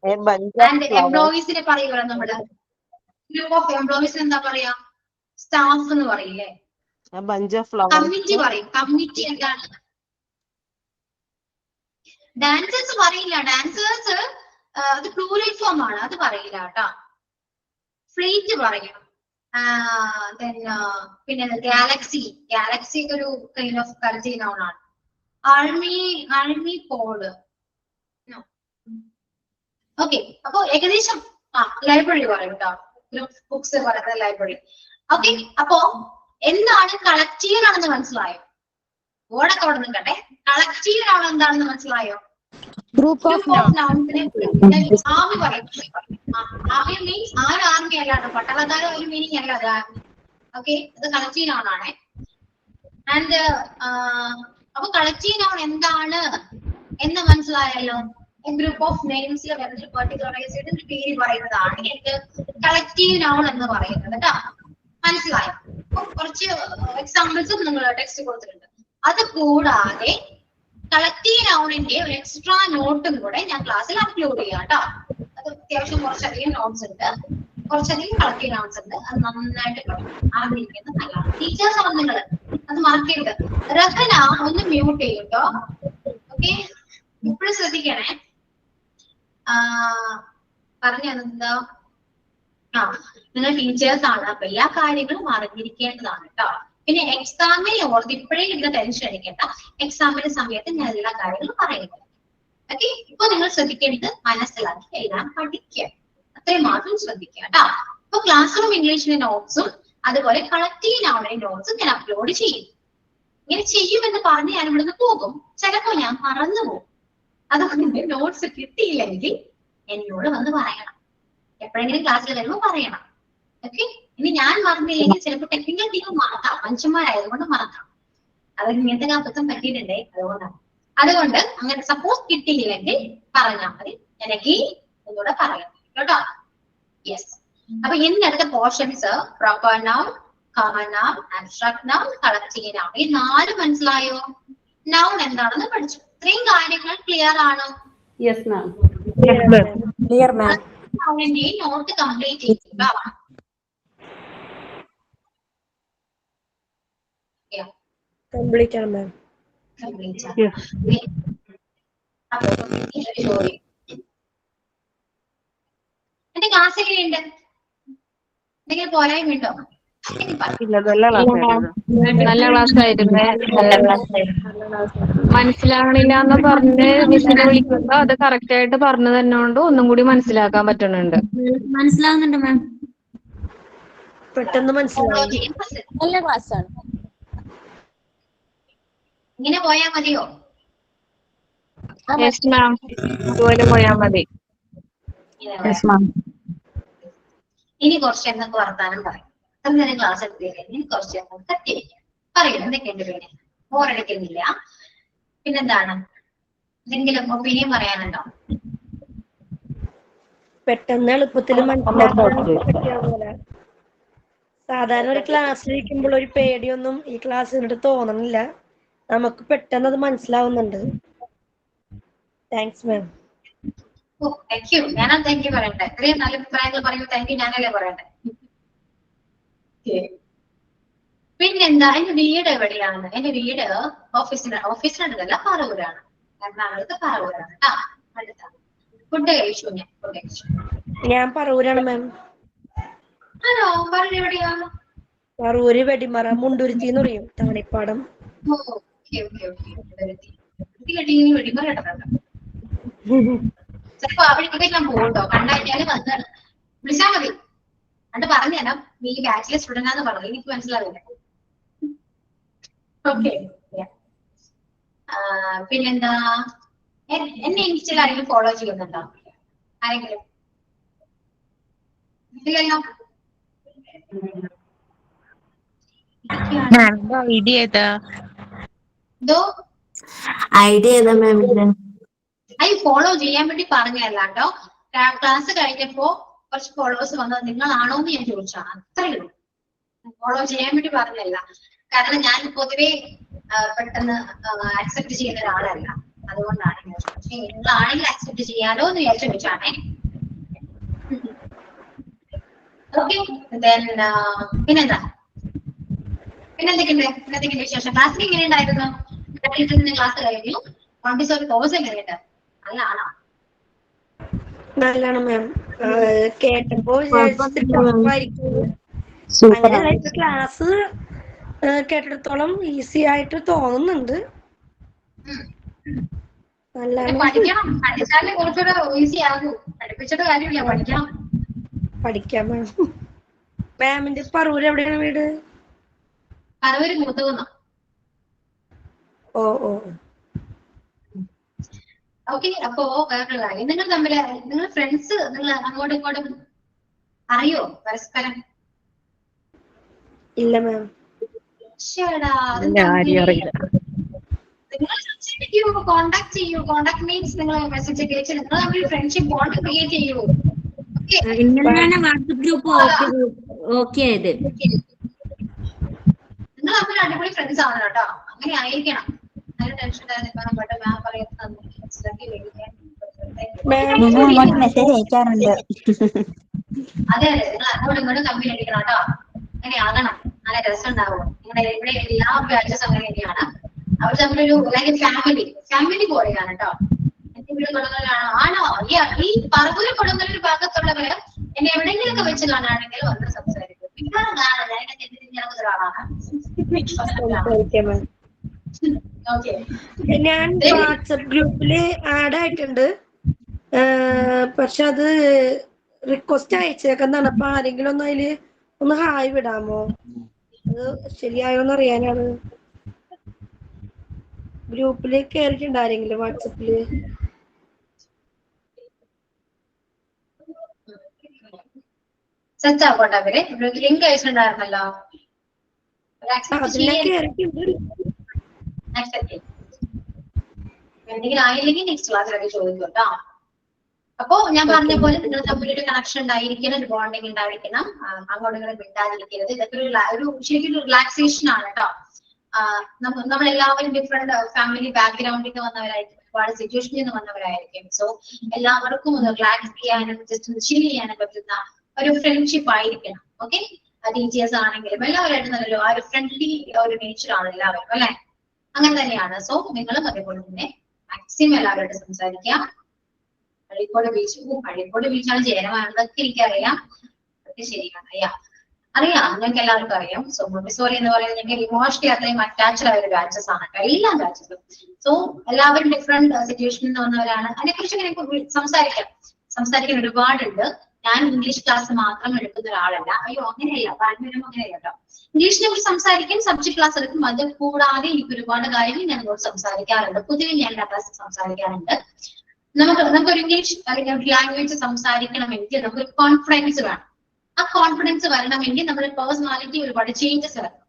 ആൻഡ് എംപ്ലോയീസിനെ പറയുക നമ്മള്. ഗ്രൂപ്പ് ഓഫ് എംപ്ലോയീസ് എന്താ പറയാ? സ്റ്റാഫ് എന്ന് പറയില്ലേ. കമ്മിറ്റി പറയും, കമ്മിറ്റി എന്താണ്? ഡാൻസേഴ്സ് പറയില്ല, ഡാൻസേഴ്സ് അത് പ്ലൂറൽ ഫോം ആണ്, അത് പറയില്ല കേട്ടോ. ഫ്ലീറ്റ് പറയും. പിന്നെ ഗാലക്സി, ഗാലക്സി ഒരു കൈൻഡ് ഓഫ് കളക്റ്റീവ് നൗൺ ആണ്. Army code. ഓക്കെ, അപ്പൊ ഏകദേശം ലൈബ്രറി പറയും കേട്ടോ. ബുക്സ് പറയുന്നത് ലൈബ്രറി. ഓക്കെ, അപ്പോ എന്താണ് കളക്റ്റീവ് ആണെന്ന് മനസ്സിലായോ? ഓടൊക്കെ അവിടെ നിൽക്കട്ടെ. കളക്റ്റീവ് നൗൺ എന്താണെന്ന് മനസ്സിലായോ? ഗ്രൂപ്പ് ഓഫ് നൗൺസിനെ ആർമി പറയും. ആർമി മീൻസ് ആർമി അല്ലാണ്ട് പട്ടാളക്കാരോ ഒരു മീനിങ് അല്ല അത് ആർമി. ഓക്കെ, അത് കളക്റ്റീവ് നൗൺ ആണ്. ആൻഡ് അപ്പൊ കളക്റ്റീവ് നൗൺ എന്താണ് എന്ന് മനസ്സിലായല്ലോ. ഗ്രൂപ്പ് ഓഫ് നെയിംസിൽ വരുന്ന പെർട്ടിക്കുലറൈസ്ഡ് പേര് പറയുന്നതാണ് എനിക്ക് കളക്റ്റീവ് നൗൺ എന്ന് പറയുന്നത് കേട്ടോ. മനസ്സിലായോ? അപ്പൊ കുറച്ച് എക്സാമ്പിൾസും നിങ്ങൾ ടെക്സ്റ്റ് കൊടുത്തിട്ടുണ്ട്. അത് കൂടാതെ കളക്റ്റീവ് നൗണിന്റെ ഒരു എക്സ്ട്രാ നോട്ടും കൂടെ ഞാൻ ക്ലാസ്സിൽ അപ്ലോഡ് ചെയ്യാം കേട്ടോ. അത് അത്യാവശ്യം കുറച്ചധികം നോട്ട്സ് ഉണ്ട്, കുറച്ചധികം കളക്റ്റീവ് നൗൺസ് ഉണ്ട്. അത് നന്നായിട്ട് അറിഞ്ഞിരിക്കുന്നത് നല്ലതാണ്. ടീച്ചേഴ്സ് ആണ് നിങ്ങൾ, അത് മറക്കരുത്. റഹന ഒന്ന് മ്യൂട്ട് ചെയ്യും കേട്ടോ. ഓക്കെ, ഇപ്പോഴും ശ്രദ്ധിക്കണേ. പറഞ്ഞെന്താ? നിങ്ങൾ ടീച്ചേഴ്സ് ആണ്, അപ്പൊ എല്ലാ കാര്യങ്ങളും അറിഞ്ഞിരിക്കേണ്ടതാണ് കേട്ടോ. പിന്നെ എക്സാമിൽ ഓർത്ത് ഇപ്പോഴേ നിങ്ങൾ ടെൻഷൻ അടിക്കേണ്ട. എക്സാമിന്റെ സമയത്ത് ഞാൻ എല്ലാ കാര്യങ്ങളും പറയുന്നത്. ഓക്കെ, ഇപ്പൊ നിങ്ങൾ ശ്രദ്ധിക്കേണ്ടത് മനസ്സിലാക്കി എഴുതാൻ പഠിക്കുക, അത്രയും മാത്രം ശ്രദ്ധിക്കുക കേട്ടോ. ഇപ്പൊ ക്ലാസ് റൂം ഇംഗ്ലീഷിന്റെ നോട്ട്സും അതുപോലെ കളക്റ്റീവ് നൗണിന്റെ നോട്ട്സും ഞാൻ അപ്ലോഡ് ചെയ്യും. ഇങ്ങനെ ചെയ്യുമെന്ന് പറഞ്ഞ് ഞാൻ ഇവിടുന്ന് പോകും. ചിലപ്പോ ഞാൻ മറന്നു പോകും. അതുകൊണ്ട് നോട്ട്സ് കിട്ടിയില്ലെങ്കിൽ എന്നോട് വന്ന് പറയണം. എപ്പോഴെങ്കിലും ക്ലാസ്സിൽ വരുമ്പോൾ പറയണം. ഓക്കെ, ഇനി ഞാൻ മറന്നില്ലെങ്കിൽ ചിലപ്പോൾ ടെക്നിക്കൽ ടീം മറക്കാം, മനുഷ്യന്മാരായതുകൊണ്ട് മറക്കാം. അത് ഇങ്ങനത്തെ അബദ്ധം പറ്റിയിട്ടുണ്ടേ, അതുകൊണ്ട് അങ്ങനെ സപ്പോസ് കിട്ടിയില്ലെങ്കിൽ പറഞ്ഞാൽ മതി. എനിക്ക് ഒന്നുകൂടെ പറയാം കേട്ടോ. യെസ്, അപ്പൊ ഇന്നത്തെ portions proper noun, common noun, abstract noun, collective noun, ഈ 4 മനസ്സിലായോ? നൗൺ എന്താണെന്ന് പഠിച്ചു. ഇത്രയും കാര്യങ്ങൾ ക്ലിയർ ആണോ? Yes ma'am. Clear ma'am. നൗണിന്റെ നോട്ട് കംപ്ലീറ്റ് ചെയ്യുക. കംപ്ലീറ്റ് ആണ് മാം. എന്റെ ക്ലാസ് എങ്ങനെയുണ്ട്? എന്തെങ്കിലും പോരായ്മയുണ്ടോ? നല്ല ക്ലാസ് ആയിരുന്നേ. മനസ്സിലാവണില്ല എന്ന് പറഞ്ഞ് മിസ്സിനെ വിളിക്കുമ്പോ അത് കറക്റ്റ് ആയിട്ട് പറഞ്ഞു തന്നോണ്ട് ഒന്നും കൂടി മനസ്സിലാക്കാൻ പറ്റുന്നുണ്ട്. മനസ്സിലാവുന്നുണ്ട് മാം. പെട്ടെന്ന് മനസ്സിലായി. നല്ല ക്ലാസ് ആണ്. ഇങ്ങനെ പോയാ മതിയോ? യെസ് മാം, ഇതുപോലെ പോയാൽ മതി. ഇനി കുറച്ച് എന്തൊക്കെ വർത്താനം പറയും. അത്ര നേരം ക്ലാസ് എടുത്തില്ലെങ്കിൽ കുറച്ച് നേരം കത്തിരിക്കാം. പറയൂ എന്തൊക്കെയുണ്ട് പിന്നെ? ബോറടിക്കുന്നില്ല? പിന്നെന്താണ്? എന്തെങ്കിലും ഒപ്പീനിയൻ പറയാനുണ്ടോ? പെട്ടെന്ന് എളുപ്പത്തിൽ മനസ്സിലാക്കാൻ പറ്റിയ പോലെ. സാധാരണ ഒരു ക്ലാസ്സിലിരിക്കുമ്പോൾ ഒരു പേടിയൊന്നും ഈ ക്ലാസ്സിനോട് തോന്നുന്നില്ല. നമുക്ക് പെട്ടെന്ന് അത് മനസ്സിലാവുന്നുണ്ട്. Thanks ma'am. ഓ താങ്ക് യു. ഞാനാ താങ്ക് യു പറയട്ടെ. ഇത്രയും നല്ല അഭിപ്രായങ്ങൾ പറയുമ്പോൾ താങ്ക് യു ഞാനല്ലേ പറയട്ടെ. പിന്നെന്താ, എന്റെ വീട് എവിടെയാണ്? എന്റെ വീട് ഓഫീസിനടുത്തല്ല, പറവൂരാണ്. എറണാകുളത്ത് പറവൂരാണ് കേട്ടാ. അടുത്താണ്. ഫുഡ് കഴിച്ചു ഞാൻ. ഫുഡ് കഴിച്ചു. ഞാൻ പറവൂരാണ് മാം. ആണോ? പറവൂർ എവിടെയാ? പറവൂര് വെടിമറ മുണ്ടുരുത്തി എന്ന് പറയും, തവണിപ്പാടം. വെടിമറ കേട്ടിട്ടുണ്ട്. ചിലപ്പോ അവിടേക്കൊക്കെ ഞാൻ പോകട്ടോ. കണ്ടുകഴിഞ്ഞാല് വന്ന് വിളിച്ചാൽ മതി. അത് പറഞ്ഞുതരാം. നീ ബാച്ചിലർ സ്റ്റുഡന്റ് ആണെന്ന് പറഞ്ഞു, എനിക്ക് മനസ്സിലാവില്ല. ഓക്കെ. പിന്നെന്താ, എന്നെ ഇൻസ്റ്റയിൽ ആരെങ്കിലും ഫോളോ ചെയ്യുന്നുണ്ടോ? ആരെങ്കിലും? ഇല്ലല്ലോ. ഫോളോ ചെയ്യാൻ വേണ്ടി പറഞ്ഞതല്ല കേട്ടോ. ക്ലാസ് കഴിഞ്ഞപ്പോ കുറച്ച് ഫോളോവേഴ്സ് വന്നത് നിങ്ങളാണോ എന്ന് ഞാൻ ചോദിച്ചാണ്. അത്രേ ഉള്ളൂ. ഫോളോ ചെയ്യാൻ വേണ്ടി പറഞ്ഞതല്ല. കാരണം ഞാൻ പൊതുവെ പെട്ടെന്ന് അക്സെപ്റ്റ് ചെയ്യുന്ന ഒരാളല്ല. അതുകൊണ്ടാണ് നിങ്ങളാണെങ്കിൽ അക്സെപ്റ്റ് ചെയ്യാലോ എന്ന് വിചാരിച്ചു ചോദിച്ചാണേ. ഓക്കെ. പിന്നെന്താ, പിന്നെന്തൊക്കെയുണ്ട് വിശേഷം? ക്ലാസ്സിൽ എങ്ങനെയുണ്ടായിരുന്നു? ക്ലാസ് കഴിഞ്ഞു. ഒരു കോഴ്സ് എങ്ങനെയുണ്ട്? നല്ലതാണോ? നല്ലാണ് മാം. കേട്ടപ്പോ ക്ലാസ് കേട്ടിടത്തോളം ഈസി ആയിട്ട് തോന്നുന്നുണ്ട്. പഠിക്കണം. പഠിച്ചാലേ കുറച്ചുകൂടെ ഈസി ആകൂ. പഠിപ്പിച്ചിട്ട് കാര്യമില്ല, പഠിക്കണം. പഠിക്കാം മാം. മാമിന്റെ പറവൂര് എവിടെയാണ് വീട്? പറവൂര് മുതുകുന്ന. ഓ ഓ. ഓക്കെ. അപ്പോ വേറൊരു കാര്യം, നിങ്ങൾ ഫ്രണ്ട്സ് നിങ്ങൾ അങ്ങോട്ടും ഇങ്ങോട്ടും അറിയോ പരസ്പരം? ഇല്ല മാം. നിങ്ങൾ സംസാരിക്കൂ, കോണ്ടാക്ട് ചെയ്യൂ. കോണ്ടാക്ട് മീൻസ് നിങ്ങൾ മെസ്സേജ് അയച്ച് നിങ്ങൾ തമ്മിൽ ഫ്രണ്ട്ഷിപ്പ് ബോണ്ട് ക്രിയേറ്റ് ചെയ്യൂ. ഇന്നലെയാണ് വാട്സ്ആപ്പ് ഗ്രൂപ്പ് ഓക്കെ ആയത്. നിങ്ങൾ തമ്മിൽ അടിപൊളി ഫ്രണ്ട്സ് ആണ് കേട്ടോ. അങ്ങനെ ആയിരിക്കണം. നല്ല ടെൻഷൻ മെസ്സേജ് അയക്കാറുണ്ട്. അതെ അതെ, നിങ്ങൾ അങ്ങോട്ടും ഇങ്ങോട്ടും തമ്മിൽ അടിക്കണം കേട്ടോ. അങ്ങനെ ആകണം. നല്ല രസം ഉണ്ടാവും. നിങ്ങളുടെ ഇവിടെ എല്ലാ ബാച്ചസ് അങ്ങനെ തന്നെയാണ്. അവർ തമ്മിലൊരു ഫാമിലി പോലെയാണ് കേട്ടോ. എന്റെ വീട് കൊടുങ്ങലാണ്. ആണോ? ഈ പറവൂര് കൊടുങ്ങലൊരു ഭാഗത്തുള്ളവര് എന്നെ എവിടെയെങ്കിലുമൊക്കെ വെച്ച് കാണുകയാണെങ്കിൽ വന്ന് സംസാരിക്കും. മിക്കവാറും കാണാൻ എന്നെ തെറ്റിദ്ധരിക്കുന്ന ഒരാളാണ്. ഞാൻ വാട്സപ്പ് ഗ്രൂപ്പില് ആഡ് ആയിട്ടുണ്ട്. പക്ഷെ അത് റിക്വസ്റ്റ് അയച്ചേക്കുന്നതാണ്. അപ്പൊ ആരെങ്കിലും ഒന്ന് അതില് ഒന്ന് ഹായ് വിടാമോ? അത് ശരിയായോന്ന് അറിയാനാണ്. ഗ്രൂപ്പില് കേറിയിട്ടുണ്ട് ആരെങ്കിലും വാട്സപ്പില്? സെറ്റ് ആവട്ടെ. അവര് ലിങ്ക് അയച്ചിട്ടുണ്ടായിരുന്നല്ലോ. എന്തെങ്കിലും ആയില്ലെങ്കിൽ നെക്സ്റ്റ് ക്ലാസ്സിലൊക്കെ ചോദിക്കും കേട്ടോ. അപ്പോ ഞാൻ പറഞ്ഞ പോലെ നിങ്ങൾ തമ്മിലൊരു കണക്ഷൻ ഉണ്ടായിരിക്കണം, ഒരു ബോണ്ടിങ് ഉണ്ടായിരിക്കണം. അങ്ങോട്ടും ഇങ്ങോട്ടും മിണ്ടാതിരിക്കരുത്. ഇതൊക്കെ ഒരു ശരിക്കും റിലാക്സേഷൻ ആണ് കേട്ടോ. നമ്മളെല്ലാവരും ഡിഫറെന്റ് ഫാമിലി ബാക്ക്ഗ്രൗണ്ടിൽ നിന്ന് വന്നവരായിരിക്കും, ഒരുപാട് സിറ്റുവേഷനിൽ നിന്ന് വന്നവരായിരിക്കും. സോ എല്ലാവർക്കും ഒന്ന് റിലാക്സ് ചെയ്യാനും ജസ്റ്റ് ഒന്ന് ചിൽ ചെയ്യാനും പറ്റുന്ന ഒരു ഫ്രണ്ട്ഷിപ്പ് ആയിരിക്കണം. ഓക്കെ. ടീച്ചേഴ്സ് ആണെങ്കിലും എല്ലാവരായിട്ട് നല്ലൊരു ആ ഒരു ഫ്രണ്ട്ലി ഒരു നേച്ചർ ആണ് എല്ലാവരും, അല്ലെ? അങ്ങനെ തന്നെയാണ്. സോ നിങ്ങളും അതേപോലെ തന്നെ മാക്സിമം എല്ലാവരോടും സംസാരിക്കാം. അഴീക്കോട് ബീച്ചാണ് ചേരമാണെന്നൊക്കെ എനിക്കറിയാം. അതൊക്കെ ശരിയാണ്. അറിയാം, ഞങ്ങൾക്ക് എല്ലാവർക്കും അറിയാം. സോ മോണ്ടിസോറി എന്ന് പറയുന്നത് ഞങ്ങൾക്ക് ഇമോഷണലി അത്രയും അറ്റാച്ച്ഡ് ആയ ഒരു ബാച്ചസ് ആണ്, എല്ലാ ബാച്ചസും. സോ എല്ലാവരും ഡിഫറെന്റ് സിറ്റുവേഷനിൽ നിന്ന് വന്നവരാണ്. അതിനെക്കുറിച്ച് എനിക്ക് സംസാരിക്കാൻ ഒരുപാടുണ്ട്. ഞാൻ ഇംഗ്ലീഷ് ക്ലാസ് മാത്രം എടുക്കുന്ന ഒരാളല്ല. അയ്യോ അങ്ങനെയല്ല, താല്പര്യം അങ്ങനെയല്ല കേട്ടോ. ഇംഗ്ലീഷിനെ കുറിച്ച് സംസാരിക്കാൻ സബ്ജക്ട് ക്ലാസ് എടുക്കും. അത് കൂടാതെ എനിക്ക് ഒരുപാട് കാര്യങ്ങൾ ഞാൻ സംസാരിക്കാറുണ്ട്. പൊതുവെ ഞാൻ ക്ലാസ് സംസാരിക്കാറുണ്ട്. നമുക്കൊരു ഇംഗ്ലീഷ് അല്ലെങ്കിൽ ലാംഗ്വേജ് സംസാരിക്കണമെങ്കിൽ നമുക്കൊരു കോൺഫിഡൻസ് വേണം. ആ കോൺഫിഡൻസ് വരണമെങ്കിൽ നമ്മുടെ പേഴ്സണാലിറ്റി ഒരുപാട് ചേഞ്ചസ് വരണം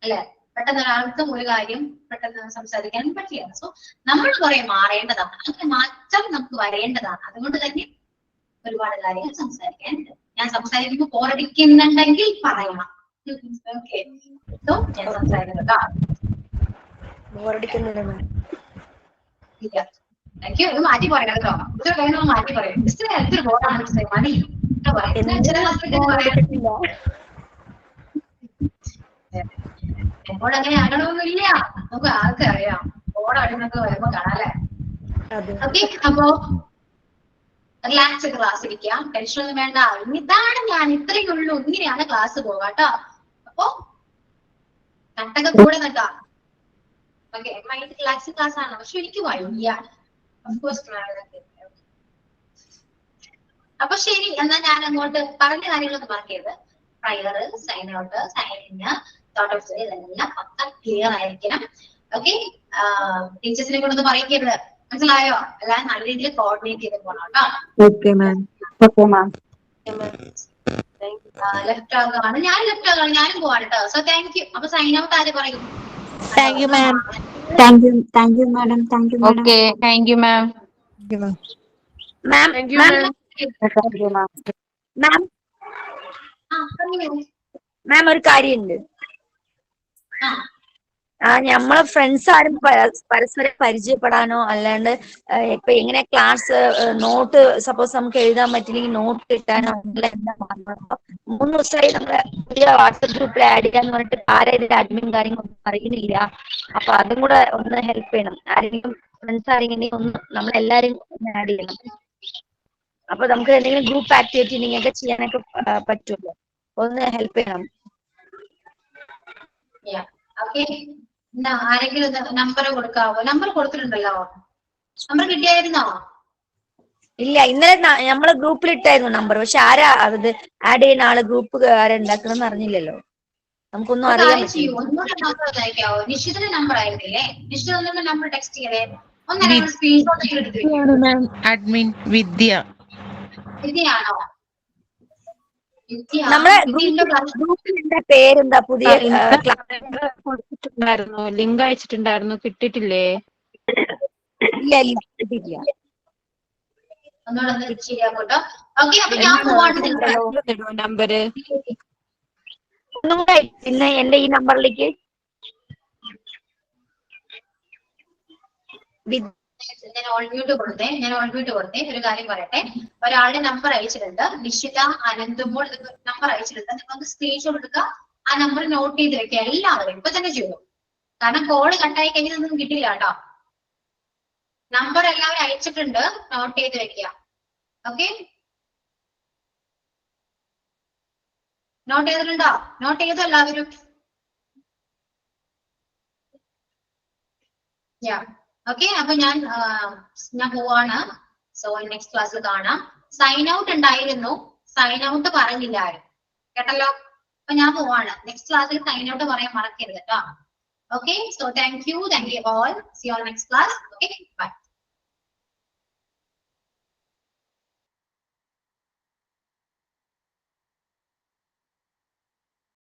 അല്ലെ. പെട്ടെന്ന് ഒരാൾക്കും ഒരു കാര്യം പെട്ടെന്ന് സംസാരിക്കാൻ പറ്റില്ല. സോ നമ്മൾ കുറെ മാറേണ്ടതാണ്, അങ്ങനെ മാറ്റം നമുക്ക് വരേണ്ടതാണ്. അതുകൊണ്ട് തന്നെ ഒരുപാട് കാര്യങ്ങൾ സംസാരിക്കാനുണ്ട്. ഞാൻ സംസാരിക്കുമ്പോൾ പോരടിക്കുന്നുണ്ടെങ്കിൽ പറയണം. ഓക്കെ, സോ ഞാൻ സംസാരിക്കുന്നത് ഇല്ല. എനിക്ക് ഒന്ന് മാറ്റി പറയാം കേട്ടോ. ഇത്ര വേണം മാറ്റി പറയാം. എന്തൊരു ബോർഡാണ് മതി എന്നോട് അങ്ങനെ ആകണമെന്നില്ല. നമുക്ക് ആർക്കും അറിയാം ബോർഡ് അടിന്നൊക്കെ വരുമ്പോ കാണാല്ലേ. ഓക്കെ, അപ്പോ റിലാക്സ് ക്ലാസ് ഇരിക്കാം, ടെൻഷൻ ഒന്നും വേണ്ട. ഇതാണ് ഞാൻ, ഇത്രയേ ഉള്ളൂ, ഇങ്ങനെയാണ് ക്ലാസ് പോകാട്ടോ. അപ്പൊ കട്ടൊക്കെ കൂടെ നട്ടാ ഓക്കെ. മൈൻഡ് റിലാക്സ് ക്ലാസ് ആണ്, പക്ഷെ എനിക്ക് വയ്യ. അപ്പൊ ശരി, എന്നാ ഞാൻ അങ്ങോട്ട് പറഞ്ഞ കാര്യങ്ങളൊക്കെ മാർക്ക് ചെയ്ത് prayer, sign out, sign in, thought of the day ഇതെല്ലാം പക്ക ക്ലിയർ ആയിരിക്കണം. ഓക്കെ, ടീച്ചേഴ്സിനെ കൊണ്ടൊന്ന് പറയിക്കരുത്, മനസ്സിലായോ? എല്ലാം നല്ല രീതിയിൽ കോർഡിനേറ്റ് ചെയ്ത് പോകണം കേട്ടോ. ലെഫ്റ്റ് ആകാണ്, ഞാൻ ലെഫ്റ്റ് ആകാണ്, ഞാനും പോവാണ് കേട്ടോ. So thank you. അപ്പൊ സൈൻ ഔട്ട് ആര് പറയും? Thank you ma'am. Thank you madam. Okay, thank you ma'am. Ma'am ഒരു കാര്യമുണ്ട്. നമ്മളെ ഫ്രണ്ട്സ് ആരും പരസ്പരം പരിചയപ്പെടാനോ അല്ലാണ്ട് ഇപ്പൊ എങ്ങനെ ക്ലാസ് നോട്ട് സപ്പോസ് നമുക്ക് എഴുതാൻ പറ്റില്ലെങ്കിൽ നോട്ട് കിട്ടാനോ 3 ദിവസമായി നമ്മളെ പുതിയ വാട്സപ്പ് ഗ്രൂപ്പിൽ ആഡ് ചെയ്യാന്ന് പറഞ്ഞിട്ട് ആരാ ഇതിന്റെ അഡ്മിൻ കാര്യങ്ങളൊന്നും അറിയുന്നില്ല. അപ്പൊ അതും കൂടെ ഒന്ന് ഹെൽപ്പ് ചെയ്യണം. ആരെങ്കിലും ഫ്രണ്ട്സ് ആരെങ്കിലും ഒന്ന് നമ്മളെല്ലാരും ഒന്ന് ആഡ് ചെയ്യണം. അപ്പൊ നമുക്ക് എന്തെങ്കിലും ഗ്രൂപ്പ് ആക്ടിവിറ്റി നിങ്ങൾക്ക് ചെയ്യാനൊക്കെ പറ്റുമല്ലോ, ഒന്ന് ഹെൽപ്പ് ചെയ്യണം. ആരെങ്കിലും നമ്പർ കൊടുക്കാവോ? നമ്പർ കൊടുത്തിട്ടുണ്ടല്ലോ, നമ്പർ കിട്ടിയായിരുന്നോ? ഇല്ല, ഇന്നലെ നമ്മള് ഗ്രൂപ്പിൽ ഇട്ടായിരുന്നു നമ്പർ, പക്ഷെ ആരാ അത് ആഡ് ചെയ്യുന്ന ആള് ഗ്രൂപ്പ് ആരാ ഉണ്ടാക്കണം അറിഞ്ഞില്ലല്ലോ. നമുക്കൊന്നും അറിയാൻ പറ്റില്ല. നിശ്ചിത നമ്പർ ആയിരുന്നില്ലേ? നിശ്ചിത നമ്പർ ടെക്സ്റ്റ് ചെയ്തേ. ഒന്നര സ്ക്രീൻഷോട്ട് എടുത്ത് അഡ്മിൻ വിദ്യ. വിദ്യയാണോ? നമ്മളെ ഗ്രൂപ്പിന്റെ പേരെന്താ? പുതിയ കൊടുത്തിട്ടുണ്ടായിരുന്നു, ലിങ്ക് അയച്ചിട്ടുണ്ടായിരുന്നു, കിട്ടിയിട്ടില്ലേ? ഇല്ല, കിട്ടിയിട്ടില്ല. നമ്പര് പിന്നെ എന്റെ ഈ നമ്പറിലേക്ക് ഞാൻ ഓൾ മ്യൂട്ട് കൊടുത്തേ. ഒരു കാര്യം പറയട്ടെ, ഒരാളുടെ നമ്പർ അയച്ചിട്ടുണ്ട്, നിഷിത അനന്തുമ്പോൾ നമ്പർ അയച്ചിട്ടുണ്ട്. നിങ്ങൾക്ക് സ്ക്രീൻഷോട്ട് എടുക്കുക, ആ നമ്പർ നോട്ട് ചെയ്ത് വെക്കുക എല്ലാവരും. ഇപ്പൊ തന്നെ ചെയ്തു, കാരണം കോള് കട്ടായി കഴിഞ്ഞാൽ ഒന്നും കിട്ടില്ല കേട്ടോ. നമ്പർ എല്ലാവരും അയച്ചിട്ടുണ്ട്, നോട്ട് ചെയ്ത് വെക്കുക. ഓക്കെ, നോട്ട് ചെയ്തിട്ടുണ്ടോ? നോട്ട് ചെയ്തോ എല്ലാവരും? ഓക്കെ, അപ്പൊ ഞാൻ പോവാണ്. സോ നെക്സ്റ്റ് ക്ലാസ്സിൽ കാണാം. സൈൻ ഔട്ട് ഉണ്ടായിരുന്നു, സൈൻ ഔട്ട് പറഞ്ഞില്ല ആരും, കേട്ടല്ലോ. അപ്പൊ ഞാൻ പോവാണ്. നെക്സ്റ്റ് ക്ലാസ്സിൽ സൈൻ ഔട്ട് പറയാൻ മറക്കരുത് കേട്ടോ. Okay, so thank you all. See you on next class. Okay, by.